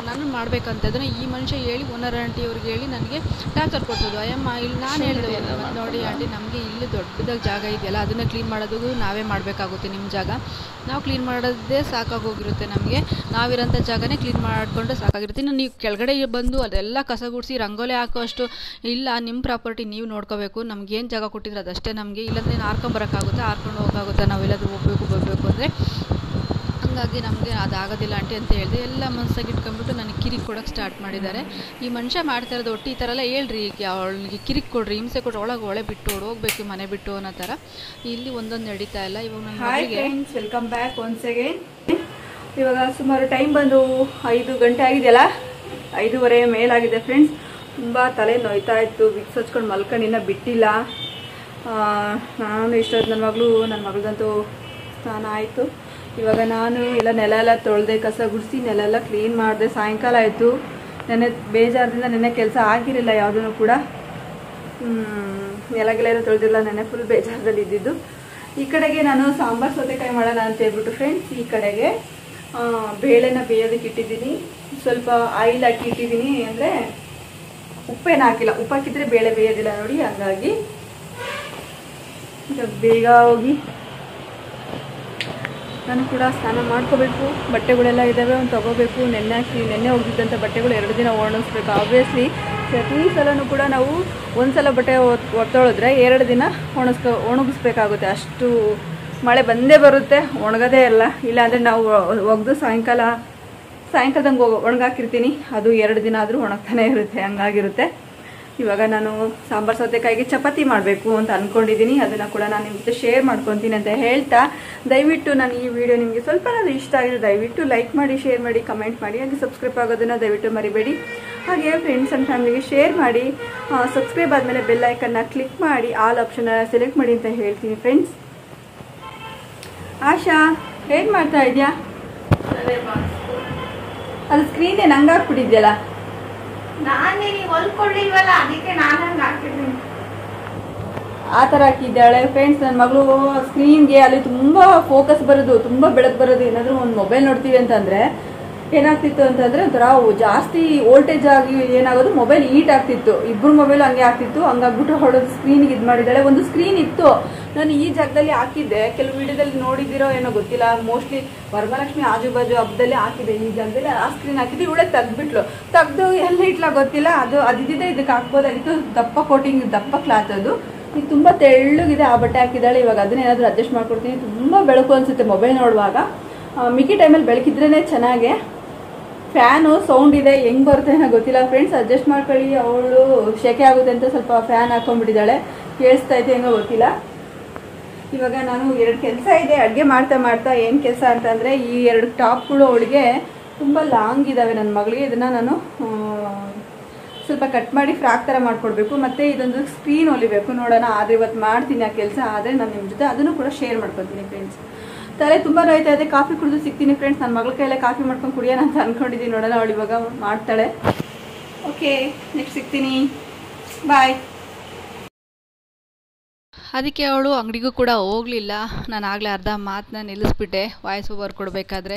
ನಾನು ಮಾಡಬೇಕಂತಂದರೆ ಈ ಮನುಷ್ಯ ಹೇಳಿ ಓನರ್ ಆಂಟಿ ಅವ್ರಿಗೆ ಹೇಳಿ ನನಗೆ ಟಾರ್ಚರ್ ಕೊಡ್ಬೋದು. ಅಯ್ಯಮ್ಮ ಇಲ್ಲಿ ನಾನು ಹೇಳಿದೆ ನೋಡಿ ಆಂಟಿ, ನಮಗೆ ಇಲ್ಲಿ ದೊಡ್ಡದಾಗಿ ಜಾಗ ಇದೆಯಲ್ಲ, ಅದನ್ನು ಕ್ಲೀನ್ ಮಾಡೋದಕ್ಕೂ ನಾವೇ ಮಾಡಬೇಕಾಗುತ್ತೆ. ನಿಮ್ಮ ಜಾಗ ನಾವು ಕ್ಲೀನ್ ಮಾಡೋದೇ ಸಾಕಾಗೋಗಿರುತ್ತೆ. ನಮಗೆ ನಾವಿರೋಂಥ ಜಾಗನೇ ಕ್ಲೀನ್ ಮಾಡಿಕೊಂಡು ಸಾಕಾಗಿರುತ್ತೆ. ಇನ್ನು ನೀವು ಕೆಳಗಡೆ ಬಂದು ಅದೆಲ್ಲ ಕಸ ಗುಡಿಸಿ ರಂಗೋಲಿ ಹಾಕೋಷ್ಟು ಇಲ್ಲ, ನಿಮ್ಮ ಪ್ರಾಪರ್ಟಿ ನೀವು ನೋಡ್ಕೋಬೇಕು. ನಮ್ಗೇನು ಜಾಗ ಕೊಟ್ಟಿದ್ರೆ ಅದಷ್ಟೇ ನಮಗೆ, ಇಲ್ಲಾಂದರೆ ಹಾರ್ಕೊಂಬರೋಕ್ಕಾಗುತ್ತೆ, ಹಾರ್ಕೊಂಡು ಹೋಗೋಕ್ಕಾಗುತ್ತೆ. ನಾವೆಲ್ಲಾದರೂ ಹೋಗಬೇಕು ಬರಬೇಕು ಅಂದರೆ. ಹಾಗಾಗಿ ನಮಗೆ ಅದಾಗೋದಿಲ್ಲ ಆಂಟಿ ಅಂತ ಹೇಳಿದೆ. ಎಲ್ಲ ಮನಸ್ಸಾಗಿ ಇಟ್ಕೊಂಡ್ಬಿಟ್ಟು ನನಗೆ ಕಿರಿಕ್ ಕೊಡೋಕ್ಕೆ ಸ್ಟಾರ್ಟ್ ಮಾಡಿದ್ದಾರೆ. ಈ ಮನುಷ್ಯ ಮಾಡ್ತಾ ಇರೋದು ಒಟ್ಟು ಈ ಥರ ಎಲ್ಲ ಹೇಳ್ರಿ, ಅವಳಿಗೆ ಕಿರಿಕ್ ಕೊಡ್ರಿ, ಹಿಂಸೆ ಕೊಡ್ರಿ, ಒಳಗೆ ಬಿಟ್ಟು ಹೋಗ್ಬೇಕು, ಮನೆ ಬಿಟ್ಟು ಅನ್ನೋ ಥರ ಇಲ್ಲಿ ಒಂದೊಂದು ನಡೀತಾ ಇಲ್ಲ. ಇವಾಗ ನನ್ನ ಮಗಳಿಗೆ ವೆಲ್ಕಮ್ ಬ್ಯಾಕ್ ಒನ್ಸ್ ಅಗೇನ್. ಇವಾಗ ಸುಮಾರು ಟೈಮ್ ಬಂದು 5 ಗಂಟೆ ಆಗಿದೆಯಲ್ಲ, 5:15 ಮೇಲಾಗಿದೆ ಫ್ರೆಂಡ್ಸ್. ತುಂಬ ತಲೆ ನೋಯ್ತಾ ಇತ್ತು, ವಿಕ್ಸ್ ಹಚ್ಕೊಂಡು ಮಲ್ಕೊಂಡು ಇನ್ನೂ ಬಿಟ್ಟಿಲ್ಲ. ನಾನು ಇಷ್ಟೊತ್ತು ನನ್ನ ಮಗಳದಂತೂ ಸ್ನಾನ ಆಯಿತು. ಇವಾಗ ನಾನು ನೆಲ ಎಲ್ಲ ತೊಳೆದೆ, ಕಸ ಗುಡಿಸಿ ನೆಲ ಎಲ್ಲ ಕ್ಲೀನ್ ಮಾಡಿದೆ. ಸಾಯಂಕಾಲ ಆಯಿತು. ನೆನ್ನೆ ಬೇಜಾರದಿಂದ ನೆನ್ನೆ ಕೆಲಸ ಆಗಿರಲಿಲ್ಲ ಯಾವುದೂ ಕೂಡ. ನೆಲಗೆಲ್ಲ ತೊಳೆದಿಲ್ಲ, ನೆನ್ನೆ ಫುಲ್ ಬೇಜಾರದಲ್ಲಿ ಇದ್ದಿದ್ದು. ಈ ಕಡೆಗೆ ನಾನು ಸಾಂಬಾರು ಸೌತೆಕಾಯಿ ಮಾಡೋಣ ಅಂತ ಹೇಳ್ಬಿಟ್ಟು ಫ್ರೆಂಡ್ಸ್, ಈ ಕಡೆಗೆ ಬೇಳೆನ ಬೇಯೋದಕ್ಕೆ ಇಟ್ಟಿದ್ದೀನಿ. ಸ್ವಲ್ಪ ಆಯಿಲ್ ಹಾಕಿ ಇಟ್ಟಿದ್ದೀನಿ, ಅಂದರೆ ಉಪ್ಪೇನು ಹಾಕಿಲ್ಲ. ಉಪ್ಪು ಹಾಕಿದ್ರೆ ಬೇಳೆ ಬೇಯೋದಿಲ್ಲ ನೋಡಿ. ಹಂಗಾಗಿ ಬೇಗ ಹೋಗಿ ನಾನು ಕೂಡ ಸ್ನಾನ ಮಾಡ್ಕೋಬೇಕು. ಬಟ್ಟೆಗಳೆಲ್ಲ ಇದ್ದಾವೆ, ಒಂದು ತೊಗೋಬೇಕು. ನೆನ್ನೆ ಹೋಗಿದ್ದಂಥ ಬಟ್ಟೆಗಳು 2 ದಿನ ಒಣಗಿಸ್ಬೇಕು. ಆಬ್ವಿಯಸ್ಲಿ ಪ್ರತಿ ಸಲನೂ ಕೂಡ ನಾವು ಒಂದು ಸಲ ಬಟ್ಟೆ ಒತ್ತೊಳಿದ್ರೆ 2 ದಿನ ಒಣಗಿಸ್ಬೇಕಾಗುತ್ತೆ. ಅಷ್ಟು ಮಳೆ ಬಂದೇ ಬರುತ್ತೆ, ಒಣಗೋದೇ ಇಲ್ಲ. ಇಲ್ಲಾಂದರೆ ನಾವು ಒಗೆದು ಸಾಯಂಕಾಲದಂಗೆ ಒಣಗಾಕಿರ್ತೀನಿ, ಅದು 2 ದಿನ ಆದರೂ ಒಣಗ್ತಾನೆ ಇರುತ್ತೆ. ಹಂಗಾಗಿರುತ್ತೆ. ಇವಾಗ ನಾನು ಸಾಂಬಾರು ಸೌತೆಕಾಯಿಗೆ ಚಪಾತಿ ಮಾಡಬೇಕು ಅಂತ ಅಂದ್ಕೊಂಡಿದ್ದೀನಿ. ಅದನ್ನು ಕೂಡ ನಾನು ನಿಮ್ಮ ಜೊತೆ ಶೇರ್ ಮಾಡ್ಕೊತೀನಿ ಅಂತ ಹೇಳ್ತಾ, ದಯವಿಟ್ಟು ನಾನು ಈ ವಿಡಿಯೋ ನಿಮಗೆ ಸ್ವಲ್ಪ ಇಷ್ಟ ಆಗಿದೆ ದಯವಿಟ್ಟು ಲೈಕ್ ಮಾಡಿ, ಶೇರ್ ಮಾಡಿ, ಕಮೆಂಟ್ ಮಾಡಿ, ಹಾಗೆ ಸಬ್ಸ್ಕ್ರೈಬ್ ಆಗೋದನ್ನು ದಯವಿಟ್ಟು ಮರಿಬೇಡಿ. ಹಾಗೆ ಫ್ರೆಂಡ್ಸ್ ಆ್ಯಂಡ್ ಫ್ಯಾಮಿಲಿಗೆ ಶೇರ್ ಮಾಡಿ. ಸಬ್ಸ್ಕ್ರೈಬ್ ಆದಮೇಲೆ ಬೆಲ್ ಐಕನ್ನ ಕ್ಲಿಕ್ ಮಾಡಿ ಆಲ್ ಆಪ್ಷನ್ನ ಸೆಲೆಕ್ಟ್ ಮಾಡಿ ಅಂತ ಹೇಳ್ತೀನಿ ಫ್ರೆಂಡ್ಸ್. ಆಶಾ ಏನು ಮಾಡ್ತಾ ಇದೆಯಾ? ಅದು ಸ್ಕ್ರೀನ್ ಏನು ಹಂಗಾಗ್ಬಿಟ್ಟಿದ್ಯಲ್ಲ. ನಾನೇ ನೀವು ಹೊಲ್ಕೊಳ್ಳಿಲ್ವಲ್ಲ, ಅದಕ್ಕೆ ನಾನು ಹಂಗೆ ಹಾಕಿದ್ದೀನಿ. ಆ ಥರ ಹಾಕಿದ್ದಾಳೆ ಫ್ರೆಂಡ್ಸ್. ನನ್ನ ಮಗಳು ಸ್ಕ್ರೀನ್ಗೆ ಅಲ್ಲಿ ತುಂಬ ಫೋಕಸ್ ಬರೋದು, ತುಂಬ ಬೆಳಕು ಬರೋದು. ಏನಾದರೂ ಒಂದು ಮೊಬೈಲ್ ನೋಡ್ತೀವಿ ಅಂತಂದರೆ ಏನಾಗ್ತಿತ್ತು ಅಂತಂದರೆ ಒಂಥರ ಜಾಸ್ತಿ ವೋಲ್ಟೇಜ್ ಆಗಿ ಏನಾಗೋದು, ಮೊಬೈಲ್ ಹೀಟ್ ಆಗ್ತಿತ್ತು. ಇಬ್ಬರು ಮೊಬೈಲ್ ಹಂಗೆ ಆಗ್ತಿತ್ತು. ಹಂಗಾಗ್ಬಿಟ್ಟು ಹೊಡೋದು ಸ್ಕ್ರೀನಿಗೆ ಇದು ಮಾಡಿದ್ದಾಳೆ. ಒಂದು ಸ್ಕ್ರೀನ್ ಇತ್ತು, ನಾನು ಈ ಜಾಗದಲ್ಲಿ ಹಾಕಿದ್ದೆ. ಕೆಲವು ವಿಡಿಯೋದಲ್ಲಿ ನೋಡಿದ್ದೀರೋ ಏನೋ ಗೊತ್ತಿಲ್ಲ. ಮೋಸ್ಟ್ಲಿ ವರಮಹಾಲಕ್ಷ್ಮಿ ಆಜು ಬಾಜು ಹಬ್ಬದಲ್ಲಿ ಹಾಕಿದೆ. ಈ ಜಾಗದಲ್ಲಿ ಆ ಸ್ಕ್ರೀನ್ ಹಾಕಿದ್ದು ಇವಳೆ ತೆಗ್ದು ಎಲ್ಲ ಇಟ್ಲ ಗೊತ್ತಿಲ್ಲ. ಅದಿದ್ದಿದೆ ಇದಕ್ಕೆ ಹಾಕ್ಬೋದಾಗಿತ್ತು. ದಪ್ಪ ಕೋಟಿಂಗ್, ದಪ್ಪ ಕ್ಲಾತ್ ಅದು. ಈಗ ತುಂಬ ತೆಳ್ಳಗಿದೆ ಆ ಬಟ್ಟೆ ಹಾಕಿದ್ದಾಳೆ. ಇವಾಗ ಅದನ್ನ ಏನಾದರೂ ಅಡ್ಜಸ್ಟ್ ಮಾಡ್ಕೊಡ್ತೀನಿ. ತುಂಬ ಬೆಳಕು ಅನಿಸುತ್ತೆ ಮೊಬೈಲ್ ನೋಡುವಾಗ. ಮಿಕ್ಕಿ ಟೈಮಲ್ಲಿ ಬೆಳಕಿದ್ರೇ ಚೆನ್ನಾಗೆ. ಫ್ಯಾನು ಸೌಂಡ್ ಇದೆ, ಹೆಂಗೆ ಬರುತ್ತೆ ಏನೋ ಗೊತ್ತಿಲ್ಲ ಫ್ರೆಂಡ್ಸ್, ಅಡ್ಜಸ್ಟ್ ಮಾಡ್ಕೊಳ್ಳಿ. ಅವಳು ಶೆಕೆ ಆಗುತ್ತೆ ಅಂತ ಸ್ವಲ್ಪ ಫ್ಯಾನ್ ಹಾಕೊಂಡ್ಬಿಟ್ಟಿದ್ದಾಳೆ. ಕೇಳಿಸ್ತಾ ಐತೆ ಹೆಂಗೋ ಗೊತ್ತಿಲ್ಲ. ಇವಾಗ ನಾನು 2 ಕೆಲಸ ಇದೆ ಅಡುಗೆ ಮಾಡ್ತಾ. ಏನು ಕೆಲಸ ಅಂತಂದರೆ, ಈ 2 ಟಾಪ್ಗಳು ಅವಳಿಗೆ ತುಂಬ ಲಾಂಗ್ ಇದ್ದಾವೆ ನನ್ನ ಮಗಳಿಗೆ. ಇದನ್ನು ನಾನು ಸ್ವಲ್ಪ ಕಟ್ ಮಾಡಿ ಫ್ರಾಕ್ ಥರ ಮಾಡಿಕೊಡ್ಬೇಕು. ಮತ್ತು ಇದೊಂದು ಸ್ಕ್ರೀನ್ ಹೊಲಿಬೇಕು. ನೋಡೋಣ, ಆದರೆ ಇವತ್ತು ಮಾಡ್ತೀನಿ ಆ ಕೆಲಸ. ಆದರೆ ನಾನು ನಿಮ್ಮ ಜೊತೆ ಅದನ್ನು ಕೂಡ ಶೇರ್ ಮಾಡ್ಕೊತೀನಿ ಫ್ರೆಂಡ್ಸ್. ತಲೆ ತುಂಬ ನೋಯ್ತಾ ಇದೆ. ಕಾಫಿ ಕುಡಿದು ಸಿಗ್ತೀನಿ ಫ್ರೆಂಡ್ಸ್. ನನ್ನ ಮಗಳ ಕೈಯಲ್ಲೇ ಕಾಫಿ ಮಾಡ್ಕೊಂಡು ಕುಡಿಯೋಣ ಅಂತ ಅಂದ್ಕೊಂಡಿದ್ದೀನಿ. ನೋಡೋಣ ಅವಳು ಇವಾಗ ಮಾಡ್ತಾಳೆ. ಓಕೆ, ನೆಕ್ಸ್ಟ್ ಸಿಗ್ತೀನಿ. ಬಾಯ್. ಅದಕ್ಕೆ ಅವಳು ಅಂಗಡಿಗೂ ಕೂಡ ಹೋಗಲಿಲ್ಲ. ನಾನು ಆಗಲೇ ಅರ್ಧ ಮಾತನ್ನ ನಿಲ್ಲಿಸ್ಬಿಟ್ಟೆ ವಾಯ್ಸ್ ಓವರ್ ಕೊಡಬೇಕಾದ್ರೆ.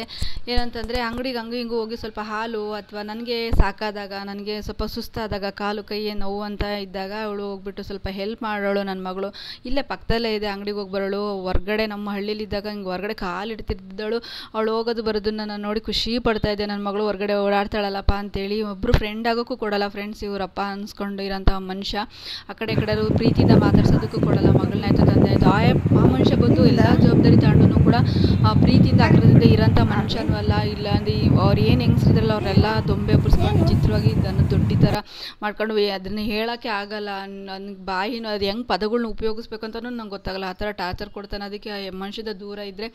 ಏನಂತಂದರೆ ಅಂಗಡಿಗೆ ಹಂಗೂ ಹಿಂಗೂ ಹೋಗಿ ಸ್ವಲ್ಪ ಹಾಲು ಅಥವಾ ನನಗೆ ಸಾಕಾದಾಗ, ನನಗೆ ಸ್ವಲ್ಪ ಸುಸ್ತಾದಾಗ, ಕಾಲು ಕೈ ನೋವು ಅಂತ ಇದ್ದಾಗ ಅವಳು ಹೋಗ್ಬಿಟ್ಟು ಸ್ವಲ್ಪ ಹೆಲ್ಪ್ ಮಾಡೋಳು. ನನ್ನ ಮಗಳು ಇಲ್ಲೇ ಪಕ್ಕದಲ್ಲೇ ಇದೆ, ಅಂಗಡಿಗೆ ಹೋಗಿ ಬರೋಳು. ಹೊರ್ಗಡೆ ನಮ್ಮ ಹಳ್ಳಿಲಿದ್ದಾಗ ಹಿಂಗೆ ಹೊರಗಡೆ ಕಾಲು ಇಡ್ತಿದ್ದಳು. ಅವಳು ಹೋಗೋದು ಬರೋದನ್ನು ನಾನು ನೋಡಿ ಖುಷಿ ಪಡ್ತಾಯಿದ್ದೆ. ನನ್ನ ಮಗಳು ಹೊರಗಡೆ ಓಡಾಡ್ತಾಳಲ್ಲಪ್ಪ ಅಂತೇಳಿ. ಒಬ್ಬರು ಫ್ರೆಂಡ್ ಆಗೋಕ್ಕೂ ಕೊಡಲ್ಲ ಫ್ರೆಂಡ್ಸ್, ಇವರಪ್ಪ ಅನ್ಸ್ಕೊಂಡು ಇರೋಂಥ ಮನುಷ್ಯ. ಆ ಕಡೆ ಪ್ರೀತಿಯಿಂದ ಮಾತಾಡ್ಸೋದಕ್ಕೂ ಕೊಡಲ್ಲ. ಮಗಳನ್ನ ಆಯಿತು, ತಂದೆ ಆಯಿತು, ಆ ಮನುಷ್ಯ ಬಂದು ಎಲ್ಲ ಜವಾಬ್ದಾರಿ ತಗೊಂಡು ಕೂಡ ಪ್ರೀತಿಯಿಂದ ಆಕ್ರದಿಂದ ಇರೋಂಥ ಮನುಷ್ಯನೂ ಅಲ್ಲ. ಇಲ್ಲ ಅಂದರೆ ಅವ್ರು ಏನು ಹೆಂಗಸ್ರಿದ್ರಲ್ಲ ಅವರೆಲ್ಲ ದೊಂಬೆ ಒಬ್ಬರಿಸ್ಕೊಂಡು ವಿಚಿತ್ರವಾಗಿ ಇದನ್ನು ದೊಡ್ಡಿ ಥರ ಮಾಡ್ಕೊಂಡು ಅದನ್ನು ಹೇಳೋಕ್ಕೆ ಆಗಲ್ಲ. ನನಗೆ ಬಾಯಿನೂ ಅದು ಹೆಂಗೆ ಪದಗಳನ್ನ ಉಪಯೋಗಿಸ್ಬೇಕು ಅಂತಲೂ ನಂಗೆ ಗೊತ್ತಾಗಲ್ಲ. ಆ ಥರ ಟಾರ್ಚರ್ ಕೊಡ್ತಾನೆ. ಅದಕ್ಕೆ ಆ ಮನುಷ್ಯದ ದೂರ ಇದ್ದರೆ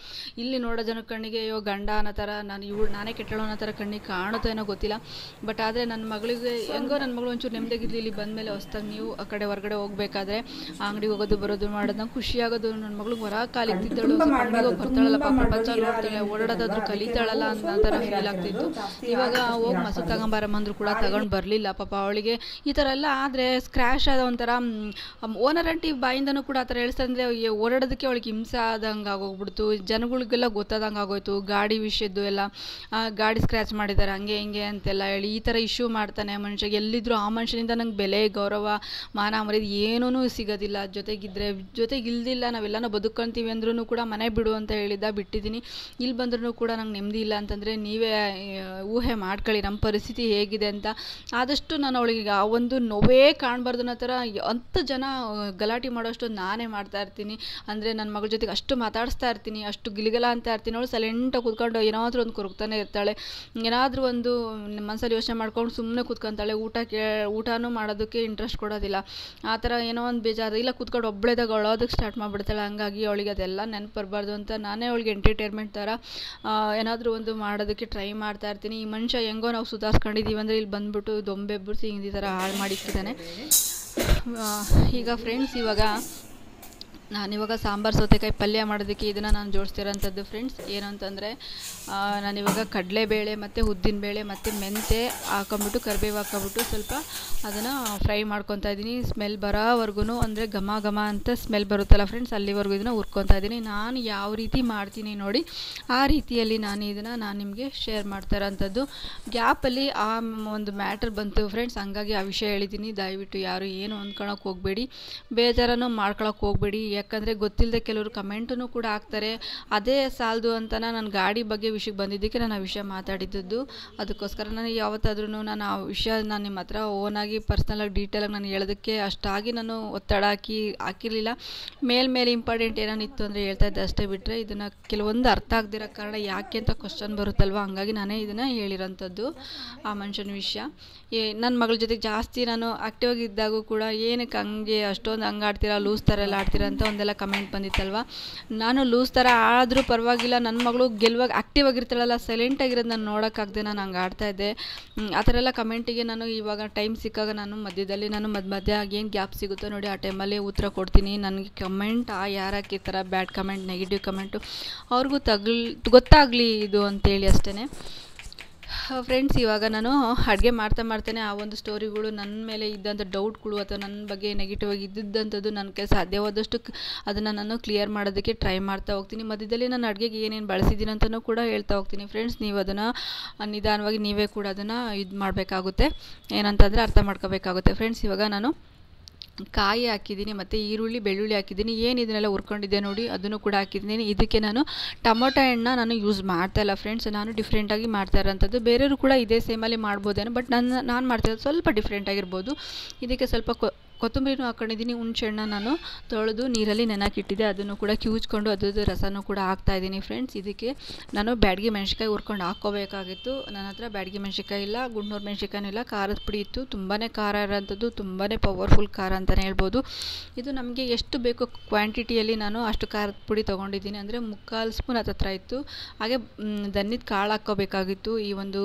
ಇಲ್ಲಿ ನೋಡೋ ಜನ ಕಣ್ಣಿಗೆ ಅಯ್ಯೋ ಗಂಡ ಅನ್ನೋ ಥರ, ನಾನೇ ಕೆಟ್ಟಳು ಅನ್ನೋ ಥರ ಕಣ್ಣಿಗೆ ಕಾಣುತ್ತೋ ಏನೋ ಗೊತ್ತಿಲ್ಲ. ಬಟ್ ಆದರೆ ನನ್ನ ಮಗಳಿಗೆ ಹೆಂಗೋ ನನ್ನ ಮಗಳು ಒಂಚೂರು ನೆಮ್ಮದಿಯಾಗಿದ್ದು ಇಲ್ಲಿ ಬಂದಮೇಲೆ ಹೊಸ್ದಾಗಿ ನೀವು ಆ ಕಡೆ ಹೊರಗಡೆ ಹೋಗಬೇಕಾದ್ರೆ ಅಂಗಡಿಗೆ ಹೋಗೋದು ಬರೋದು ಮಾಡೋದು ನಂಗೆ ಖುಷಿ ಆಗೋದು. ನನ್ನ ಮಗಳು ಹೊರ ಕಾಲಿಗ್ತಿದ್ದಳು, ಬರ್ತಾಳಲ್ಲ ಪ್ರಪಂಚ ನೋಡ್ತಾಳೆ, ಓಡಾಡೋದಾದ್ರೂ ಕಲಿತಾಳಲ್ಲ ಅನ್ನೋ ಥರ ಫೀಲ್ ಆಗ್ತಿತ್ತು. ಇವಾಗ ಹೋಗಿ ಮೊಸರು ತಗೊಂಬರಮ್ಮಂದ್ರು ಕೂಡ ತಗೊಂಡು ಬರಲಿಲ್ಲ ಪಾಪ. ಅವಳಿಗೆ ಈ ಥರ ಎಲ್ಲ ಆದರೆ ಸ್ಕ್ರ್ಯಾಶ್ ಆದ ಒಂಥರ ಓನರ್ ಆಂಟಿ ಬಾಯಿಂದನೂ ಕೂಡ ಆ ಥರ ಹೇಳ್ತಂದರೆ ಓಡಾಡೋದಕ್ಕೆ ಅವಳಿಗೆ ಹಿಂಸೆ ಆದಂಗೆ ಆಗೋಗ್ಬಿಡ್ತು. ಜನಗಳಿಗೆಲ್ಲ ಗೊತ್ತಾದಂಗೆ ಆಗೋಯ್ತು ಗಾಡಿ ವಿಷಯದ್ದು ಎಲ್ಲ. ಗಾಡಿ ಸ್ಕ್ರ್ಯಾಚ್ ಮಾಡಿದ್ದಾರೆ ಹಂಗೆ ಹಿಂಗೆ ಅಂತೆಲ್ಲ ಹೇಳಿ ಈ ಥರ ಇಶ್ಯೂ ಮಾಡ್ತಾನೆ ಮನುಷ್ಯ. ಎಲ್ಲಿದ್ದರೂ ಆ ಮನುಷ್ಯನಿಂದ ನಂಗೆ ಬೆಲೆ, ಗೌರವ, ಮಾನ ಮರ್ಯಾದೆ ಏನೂ ಸಿಗೋದಿಲ್ಲ. ಜೊತೆಗಿಲ್ದಿಲ್ಲ ನಾವೆಲ್ಲನೂ ಬದುಕೊಂತೀವಿ ಅಂದ್ರೂ ಕೂಡ ಮನೆ ಬಿಡು ಅಂತ ಹೇಳಿದ್ದ, ಬಿಟ್ಟಿದ್ದೀನಿ. ಇಲ್ಲಿ ಬಂದ್ರೂ ಕೂಡ ನಂಗೆ ನೆಮ್ಮದಿ ಇಲ್ಲ ಅಂತಂದರೆ ನೀವೇ ಊಹೆ ಮಾಡ್ಕೊಳ್ಳಿ ನಮ್ಮ ಪರಿಸ್ಥಿತಿ ಹೇಗಿದೆ ಅಂತ. ಆದಷ್ಟು ನಾನು ಅವಳಿಗೆ ಆ ಒಂದು ನೋವೇ ಕಾಣಬಾರ್ದು ಅನ್ನೋ ಥರ 10 ಜನ ಗಲಾಟೆ ಮಾಡೋಷ್ಟು ನಾನೇ ಮಾಡ್ತಾ ಇರ್ತೀನಿ. ಅಂದರೆ ನನ್ನ ಮಗಳ ಜೊತೆಗೆ ಅಷ್ಟು ಮಾತಾಡಿಸ್ತಾ ಇರ್ತೀನಿ, ಅಷ್ಟು ಗಿಲಿಗಲ ಅಂತ ಇರ್ತೀನಿ. ಅವಳು ಸೈಲೆಂಟಾಗಿ ಕೂತ್ಕೊಂಡು ಏನಾದರೂ ಒಂದು ಕೊರಗ್ತಾನೆ ಇರ್ತಾಳೆ. ಏನಾದರೂ ಒಂದು ಮನಸ್ಸಲ್ಲಿ ಯೋಚನೆ ಮಾಡ್ಕೊಂಡು ಸುಮ್ಮನೆ ಕೂತ್ಕೊಂತಾಳೆ. ಊಟನೂ ಮಾಡೋದಕ್ಕೆ ಇಂಟ್ರೆಸ್ಟ್ ಕೊಡೋದಿಲ್ಲ. ಆ ಥರ ಏನೋ ಒಂದು ಬೇಜಾರು ಇಲ್ಲ, ಕೂತ್ಕೊಂಡು ಒಬ್ಬಳೇದಾಗ ಅಳೋದಕ್ಕೆ ಸ್ಟಾರ್ಟ್ ಮಾಡಿಬಿಡ್ತಾಳೆ. ಹಂಗಾಗಿ ಅವಳಿಗೆ ಅದೆಲ್ಲ ನೆನಪು ಬರಬಾರ್ದು ಅಂತ ನಾನೇ ಅವಳಿಗೆ ಎಂಟರ್ಟೈನ್ಮೆಂಟ್ ಥರ ಏನಾದರೂ ಒಂದು ಮಾಡೋದಕ್ಕೆ ಟ್ರೈ ಮಾಡ್ತಾ ಇರ್ತೀನಿ. ಈ ಮನುಷ್ಯ ಹೆಂಗೋ ನಾವು ಸುಧಾರಿಸ್ಕೊಂಡಿದ್ದೀವಿ ಅಂದರೆ ಇಲ್ಲಿ ಬಂದುಬಿಟ್ಟು ದೊಂಬೆಬ್ಬರಿಸಿ ಈ ಥರ ಹಾಳು ಮಾಡಿಕ್ಕಿದ್ದಾನೆ. ಈಗ ಫ್ರೆಂಡ್ಸ್ ನಾನಿವಾಗ ಸಾಂಬಾರು ಸೌತೆಕಾಯಿ ಪಲ್ಯ ಮಾಡೋದಕ್ಕೆ ಇದನ್ನು ನಾನು ಜೋಡಿಸ್ತಿರೋಂಥದ್ದು ಫ್ರೆಂಡ್ಸ್. ಏನು ಅಂತಂದರೆ ನಾನಿವಾಗ ಕಡಲೆಬೇಳೆ ಮತ್ತು ಉದ್ದಿನಬೇಳೆ ಮತ್ತು ಮೆಂತೆ ಹಾಕೊಂಬಿಟ್ಟು ಕರಿಬೇವು ಹಾಕೊಂಬಿಟ್ಟು ಸ್ವಲ್ಪ ಅದನ್ನು ಫ್ರೈ ಮಾಡ್ಕೊತಾ ಇದ್ದೀನಿ. ಸ್ಮೆಲ್ ಬರೋವರೆಗೂ, ಅಂದರೆ ಘಮ ಘಮ ಅಂತ ಸ್ಮೆಲ್ ಬರುತ್ತಲ್ಲ ಫ್ರೆಂಡ್ಸ್, ಅಲ್ಲಿವರೆಗೂ ಇದನ್ನು ಹುರ್ಕೊತಾ ಇದ್ದೀನಿ. ನಾನು ಯಾವ ರೀತಿ ಮಾಡ್ತೀನಿ ನೋಡಿ ಆ ರೀತಿಯಲ್ಲಿ ನಾನು ನಿಮಗೆ ಶೇರ್ ಮಾಡ್ತಾ ಇರೋಂಥದ್ದು. ಗ್ಯಾಪಲ್ಲಿ ಆ ಒಂದು ಮ್ಯಾಟ್ರ್ ಬಂತು ಫ್ರೆಂಡ್ಸ್, ಹಂಗಾಗಿ ಆ ವಿಷಯ ಹೇಳಿದ್ದೀನಿ. ದಯವಿಟ್ಟು ಯಾರು ಏನು ಅಂದ್ಕೊಳಕ್ಕೆ ಹೋಗಬೇಡಿ, ಬೇಜಾರನ್ನು ಮಾಡ್ಕೊಳಕ್ಕೆ ಹೋಗಬೇಡಿ. ಯಾಕಂದರೆ ಗೊತ್ತಿಲ್ಲದೆ ಕೆಲವರು ಕಮೆಂಟೂ ಕೂಡ ಹಾಕ್ತಾರೆ. ಅದೇ ಸಾಲದು ಅಂತ ನಾನು ಗಾಡಿ ಬಗ್ಗೆ ವಿಷಯಕ್ಕೆ ಬಂದಿದ್ದಕ್ಕೆ ನಾನು ಆ ವಿಷಯ ಮಾತಾಡಿದ್ದು. ಅದಕ್ಕೋಸ್ಕರ ನಾನು ಯಾವತ್ತಾದ್ರೂ ನಾನು ಆ ವಿಷಯ ನಿಮ್ಮ ಹತ್ರ ಓನಾಗಿ ಪರ್ಸ್ನಲಾಗಿ ಡೀಟೇಲಾಗಿ ನಾನು ಹೇಳೋದಕ್ಕೆ ಅಷ್ಟಾಗಿ ನಾನು ಒತ್ತಡ ಹಾಕಿರಲಿಲ್ಲ. ಮೇಲೆ ಇಂಪಾರ್ಟೆಂಟ್ ಏನಾನಿತ್ತು ಅಂದರೆ ಹೇಳ್ತಾ ಇದ್ದೆ ಅಷ್ಟೇ, ಬಿಟ್ಟರೆ ಇದನ್ನು ಕೆಲವೊಂದು ಅರ್ಥ ಆಗದಿರೋ ಕಾರಣ ಯಾಕೆ ಅಂತ ಕ್ವಶನ್ ಬರುತ್ತಲ್ವ, ಹಂಗಾಗಿ ನಾನೇ ಇದನ್ನು ಹೇಳಿರೋಂಥದ್ದು ಆ ಮನುಷ್ಯನ ವಿಷಯ. ನನ್ನ ಮಗಳ ಜೊತೆಗೆ ಜಾಸ್ತಿ ನಾನು ಆ್ಯಕ್ಟಿವ್ ಆಗಿದ್ದಾಗೂ ಕೂಡ ಏನಕ್ಕೆ ಹಂಗೆ ಅಷ್ಟೊಂದು ಹಂಗೆ ಆಡ್ತೀರಾ, ಲೂಸ್ ಥರ ಎಲ್ಲ ಆಡ್ತೀರಾ ಅಂತ ಒಂದೆಲ್ಲ ಕಮೆಂಟ್ ಬಂದಿತ್ತಲ್ವ. ನಾನು ಲೂಸ್ ಥರ ಆದರೂ ಪರವಾಗಿಲ್ಲ, ನನ್ನ ಮಗಳು ಗೆಲ್ಲುವಾಗ ಆ್ಯಕ್ಟಿವ್ ಆಗಿರ್ತಾಳಲ್ಲ, ಸೈಲೆಂಟಾಗಿರೋದು ನಾನು ನೋಡೋಕ್ಕಾಗದೆ ನಾನು ಹಂಗೆ ಆಡ್ತಾಯಿದ್ದೆ. ಆ ಥರ ಎಲ್ಲ ಕಮೆಂಟಿಗೆ ನಾನು ಇವಾಗ ಟೈಮ್ ಸಿಕ್ಕಾಗ ನಾನು ಮಧ್ಯದಲ್ಲಿ ಮಧ್ಯ ಏನು ಗ್ಯಾಪ್ ಸಿಗುತ್ತೋ ನೋಡಿ ಆ ಟೈಮಲ್ಲಿ ಉತ್ತರ ಕೊಡ್ತೀನಿ. ನನಗೆ ಕಮೆಂಟ್ ಯಾರು ಹಾಕಿರ್ತಾರೆ ಬ್ಯಾಡ್ ಕಮೆಂಟ್, ನೆಗೆಟಿವ್ ಕಮೆಂಟು, ಅವ್ರಿಗೂ ಗೊತ್ತಾಗಲಿ ಇದು ಅಂತೇಳಿ ಅಷ್ಟೇ ಫ್ರೆಂಡ್ಸ್. ಇವಾಗ ನಾನು ಅಡುಗೆ ಮಾಡ್ತಾನೆ ಆ ಒಂದು ಸ್ಟೋರಿಗಳು, ನನ್ನ ಮೇಲೆ ಇದ್ದಂಥ ಡೌಟ್ಗಳು ಅಥವಾ ನನ್ನ ಬಗ್ಗೆ ನೆಗೆಟಿವ್ ಆಗಿ ಇದ್ದಿದ್ದಂಥದ್ದು ನನಗೆ ಸಾಧ್ಯವಾದಷ್ಟು ಅದನ್ನು ನಾನು ಕ್ಲಿಯರ್ ಮಾಡೋದಕ್ಕೆ ಟ್ರೈ ಮಾಡ್ತಾ ಹೋಗ್ತೀನಿ. ಮಧ್ಯದಲ್ಲಿ ನಾನು ಅಡುಗೆಗೆ ಏನೇನು ಬಳಸಿದ್ದೀನಿ ಅಂತಲೂ ಕೂಡ ಹೇಳ್ತಾ ಹೋಗ್ತೀನಿ ಫ್ರೆಂಡ್ಸ್. ನೀವು ಅದನ್ನು ನಿಧಾನವಾಗಿ ನೀವೇ ಕೂಡ ಅದನ್ನು ಇದು ಮಾಡಬೇಕಾಗುತ್ತೆ, ಏನಂತಂದರೆ ಅರ್ಥ ಮಾಡ್ಕೋಬೇಕಾಗುತ್ತೆ ಫ್ರೆಂಡ್ಸ್. ಇವಾಗ ನಾನು ಕಾಯಿ ಹಾಕಿದ್ದೀನಿ ಮತ್ತು ಈರುಳ್ಳಿ ಬೆಳ್ಳುಳ್ಳಿ ಹಾಕಿದ್ದೀನಿ. ಏನು ಇದನ್ನೆಲ್ಲ ಹುರ್ಕೊಂಡಿದ್ದೆ ನೋಡಿ ಅದನ್ನು ಕೂಡ ಹಾಕಿದ್ದೀನಿ. ಇದಕ್ಕೆ ನಾನು ಟೊಮೊಟೊ ಹಣ್ಣು ನಾನು ಯೂಸ್ ಮಾಡ್ತಾಯಿಲ್ಲ ಫ್ರೆಂಡ್ಸ್, ನಾನು ಡಿಫ್ರೆಂಟಾಗಿ ಮಾಡ್ತಾ ಇರೋಂಥದ್ದು. ಬೇರೆಯವರು ಕೂಡ ಇದೇ ಸೇಮಲ್ಲಿ ಮಾಡ್ಬೋದೇನೋ, ಬಟ್ ನಾನು ಮಾಡ್ತಿರೋದು ಸ್ವಲ್ಪ ಡಿಫ್ರೆಂಟ್ ಆಗಿರ್ಬೋದು. ಇದಕ್ಕೆ ಸ್ವಲ್ಪ ಕೊತ್ತಂಬರಿನೂ ಹಾಕ್ಕೊಂಡಿದ್ದೀನಿ. ಹುಣಸೆಹಣ್ಣ ನಾನು ತೊಳೆದು ನೀರಲ್ಲಿ ನೆನಕಿಟ್ಟಿದ್ದೆ, ಅದನ್ನು ಕೂಡ ಕಿವುಚ್ಕೊಂಡು ಅದ್ರದ್ದು ರಸನೂ ಕೂಡ ಹಾಕ್ತಾಯಿದ್ದೀನಿ ಫ್ರೆಂಡ್ಸ್. ಇದಕ್ಕೆ ನಾನು ಬ್ಯಾಡಗಿ ಮೆಣಸಿನ್ಕಾಯಿ ಹುರ್ಕೊಂಡು ಹಾಕ್ಕೋಬೇಕಾಗಿತ್ತು. ನನ್ನ ಹತ್ರ ಬ್ಯಾಡಗಿ ಮೆಣಸಿನ್ಕಾಯಿ ಇಲ್ಲ, ಗುಂಡ್ನೂರು ಮೆಣಸಿನ್ಕಾಯಿ ಇಲ್ಲ, ಖಾರದ ಪುಡಿ ಇತ್ತು. ತುಂಬಾ ಖಾರ ಇರೋಂಥದ್ದು, ತುಂಬಾ ಪವರ್ಫುಲ್ ಖಾರ ಅಂತಲೇ ಹೇಳ್ಬೋದು. ಇದು ನಮಗೆ ಎಷ್ಟು ಬೇಕು ಕ್ವಾಂಟಿಟಿಯಲ್ಲಿ ನಾನು ಅಷ್ಟು ಖಾರದ ಪುಡಿ ತೊಗೊಂಡಿದ್ದೀನಿ. ಅಂದರೆ 3/4 ಸ್ಪೂನ್ ಹತ್ರ ಇತ್ತು. ಹಾಗೆ ಧನ್ಯದ ಕಾಳು ಹಾಕ್ಕೋಬೇಕಾಗಿತ್ತು ಈ ಒಂದು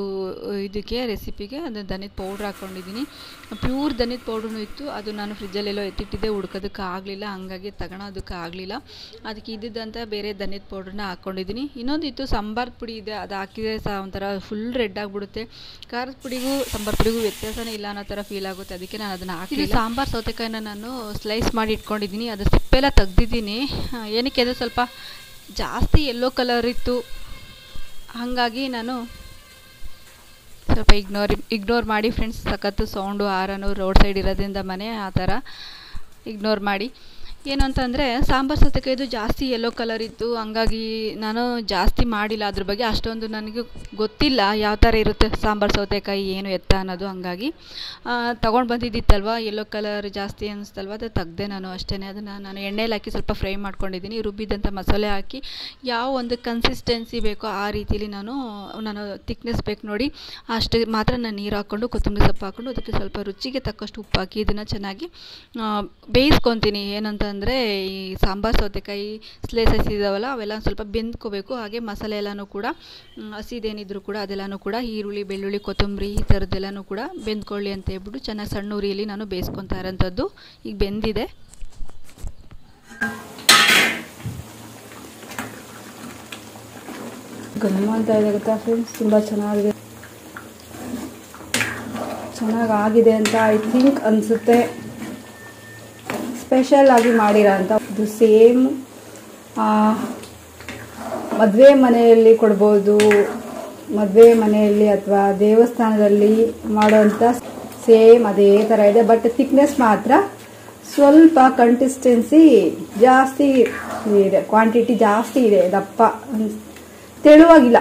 ಇದಕ್ಕೆ ರೆಸಿಪಿಗೆ. ಅದು ಧನ್ಯದ ಪೌಡ್ರ್ ಹಾಕ್ಕೊಂಡಿದ್ದೀನಿ, ಪ್ಯೂರ್ ಧನ್ಯದ ಪೌಡ್ರೂ ಇತ್ತು. ಅದು ನಾನು ಫ್ರಿಜ್ಜಲ್ಲೆಲ್ಲೋ ಎತ್ತಿಟ್ಟಿದ್ದೆ, ಹುಡ್ಕೋದಕ್ಕೆ ಆಗಲಿಲ್ಲ, ಹಂಗಾಗಿ ತಗೊಳೋದಕ್ಕೆ ಆಗಲಿಲ್ಲ. ಅದಕ್ಕೆ ಇದ್ದಿದ್ದಂಥ ಬೇರೆ ಧನ್ಯದ ಪೌಡ್ರನ್ನ ಹಾಕ್ಕೊಂಡಿದ್ದೀನಿ. ಇನ್ನೊಂದು ಇತ್ತು ಸಾಂಬಾರು ಪುಡಿ ಇದೆ, ಅದು ಹಾಕಿದರೆ ಒಂಥರ ಫುಲ್ ರೆಡ್ ಆಗಿಬಿಡುತ್ತೆ. ಖಾರದ ಪುಡಿಗೂ ಸಾಂಬಾರು ಪುಡಿಗೂ ವ್ಯತ್ಯಾಸನೇ ಇಲ್ಲ ಅನ್ನೋ ಥರ ಫೀಲ್ ಆಗುತ್ತೆ, ಅದಕ್ಕೆ ನಾನು ಅದನ್ನು ಹಾಕಿ ಸಾಂಬಾರು ಸೌತೆಕಾಯಿನ ನಾನು ಸ್ಲೈಸ್ ಮಾಡಿ ಇಟ್ಕೊಂಡಿದ್ದೀನಿ. ಅದು ಸಿಪ್ಪೆಲ್ಲ ತೆಗ್ದಿದ್ದೀನಿ. ಏನಕ್ಕೆ ಅದು ಸ್ವಲ್ಪ ಜಾಸ್ತಿ ಯೆಲ್ಲೋ ಕಲರ್ ಇತ್ತು, ಹಾಗಾಗಿ ನಾನು ಸ್ವಲ್ಪ ಇಗ್ನೋರ್ ಮಾಡಿ ಫ್ರೆಂಡ್ಸ್. ಸಖತ್ತು ಸೌಂಡು ಹಾರನು ರೋಡ್ ಸೈಡ್ ಇರೋದ್ರಿಂದ ಮನೆ ಆ ಥರ ಇಗ್ನೋರ್ ಮಾಡಿ. ಏನು ಅಂತಂದರೆ ಸಾಂಬಾರು ಸೌತೆಕಾಯಿದು ಜಾಸ್ತಿ ಯೆಲ್ಲೋ ಕಲರ್ ಇತ್ತು, ಹಂಗಾಗಿ ನಾನು ಜಾಸ್ತಿ ಮಾಡಿಲ್ಲ. ಅದ್ರ ಬಗ್ಗೆ ಅಷ್ಟೊಂದು ನನಗೆ ಗೊತ್ತಿಲ್ಲ ಯಾವ ಥರ ಇರುತ್ತೆ ಸಾಂಬಾರು ಸೌತೆಕಾಯಿ ಏನು ಎತ್ತ ಅನ್ನೋದು. ಹಂಗಾಗಿ ತೊಗೊಂಡು ಬಂದಿದ್ದಿತ್ತಲ್ವ ಯೆಲ್ಲೋ ಕಲರ್ ಜಾಸ್ತಿ ಅನ್ನಿಸ್ತಲ್ವ, ಅದು ತೆಗ್ದೆ ನಾನು ಅಷ್ಟೇ. ಅದನ್ನು ನಾನು ಎಣ್ಣೆಲಿ ಹಾಕಿ ಸ್ವಲ್ಪ ಫ್ರೈ ಮಾಡ್ಕೊಂಡಿದ್ದೀನಿ. ರುಬ್ಬಿದಂಥ ಮಸಾಲೆ ಹಾಕಿ ಯಾವ ಒಂದು ಕನ್ಸಿಸ್ಟೆನ್ಸಿ ಬೇಕೋ ಆ ರೀತಿಲಿ ನಾನು ತಿಕ್ನೆಸ್ ಬೇಕು ನೋಡಿ ಅಷ್ಟು ಮಾತ್ರ ನಾನು ನೀರು ಹಾಕ್ಕೊಂಡು ಕೊತ್ತಂಬರಿ ಸೊಪ್ಪು ಹಾಕ್ಕೊಂಡು ಅದಕ್ಕೆ ಸ್ವಲ್ಪ ರುಚಿಗೆ ತಕ್ಕಷ್ಟು ಉಪ್ಪು ಹಾಕಿ ಇದನ್ನು ಚೆನ್ನಾಗಿ ಬೇಯಿಸ್ಕೊತೀನಿ. ಏನಂತ ಅಂದರೆ ಈ ಸಾಂಬಾರು ಸೌತೆಕಾಯಿ ಸ್ಲೈಸಸ್ ಇದಾವಲ್ಲ ಅವೆಲ್ಲ ಸ್ವಲ್ಪ ಬೆಂದ್ಕೋಬೇಕು. ಹಾಗೆ ಮಸಾಲೆ ಎಲ್ಲನೂ ಕೂಡ ಹಸಿದೇನಿದ್ರು ಕೂಡ ಅದೆಲ್ಲನೂ ಕೂಡ ಈರುಳ್ಳಿ ಬೆಳ್ಳುಳ್ಳಿ ಕೊತ್ತಂಬರಿ ಈ ಥರದ್ದೆಲ್ಲನೂ ಕೂಡ ಬೆಂದ್ಕೊಳ್ಳಿ ಅಂತ ಹೇಳ್ಬಿಟ್ಟು ಚೆನ್ನಾಗಿ ಸಣ್ಣ ಉರಿಯಲ್ಲಿ ನಾನು ಬೇಯಿಸ್ಕೊತಾ ಇರೋಂಥದ್ದು. ಈಗ ಬೆಂದಿದೆ. ಗಮ್ಮ ಅಂತ ಇದೆ ಗೊತ್ತಾ ಫ್ರೆಂಡ್ಸ್, ತುಂಬ ಚೆನ್ನಾಗಿದೆ. ಚೆನ್ನಾಗಾಗಿದೆ ಅಂತ ಐ ಥಿಂಕ್ ಅನಿಸುತ್ತೆ. ಸ್ಪೆಷಲ್ ಆಗಿ ಮಾಡಿರೋ ಅಂತ ಇದು ಸೇಮ್ ಮದುವೆ ಮನೆಯಲ್ಲಿ ಕೊಡ್ಬೋದು, ಮದುವೆ ಮನೆಯಲ್ಲಿ ಅಥವಾ ದೇವಸ್ಥಾನದಲ್ಲಿ ಮಾಡೋಂಥ ಸೇಮ್ ಅದೇ ಥರ ಇದೆ. ಬಟ್ ಥಿಕ್ನೆಸ್ ಮಾತ್ರ ಸ್ವಲ್ಪ ಕನ್ಸಿಸ್ಟೆನ್ಸಿ ಜಾಸ್ತಿ ಇದೆ, ಕ್ವಾಂಟಿಟಿ ಜಾಸ್ತಿ ಇದೆ, ದಪ್ಪ ತೆಳುವಾಗಿಲ್ಲ.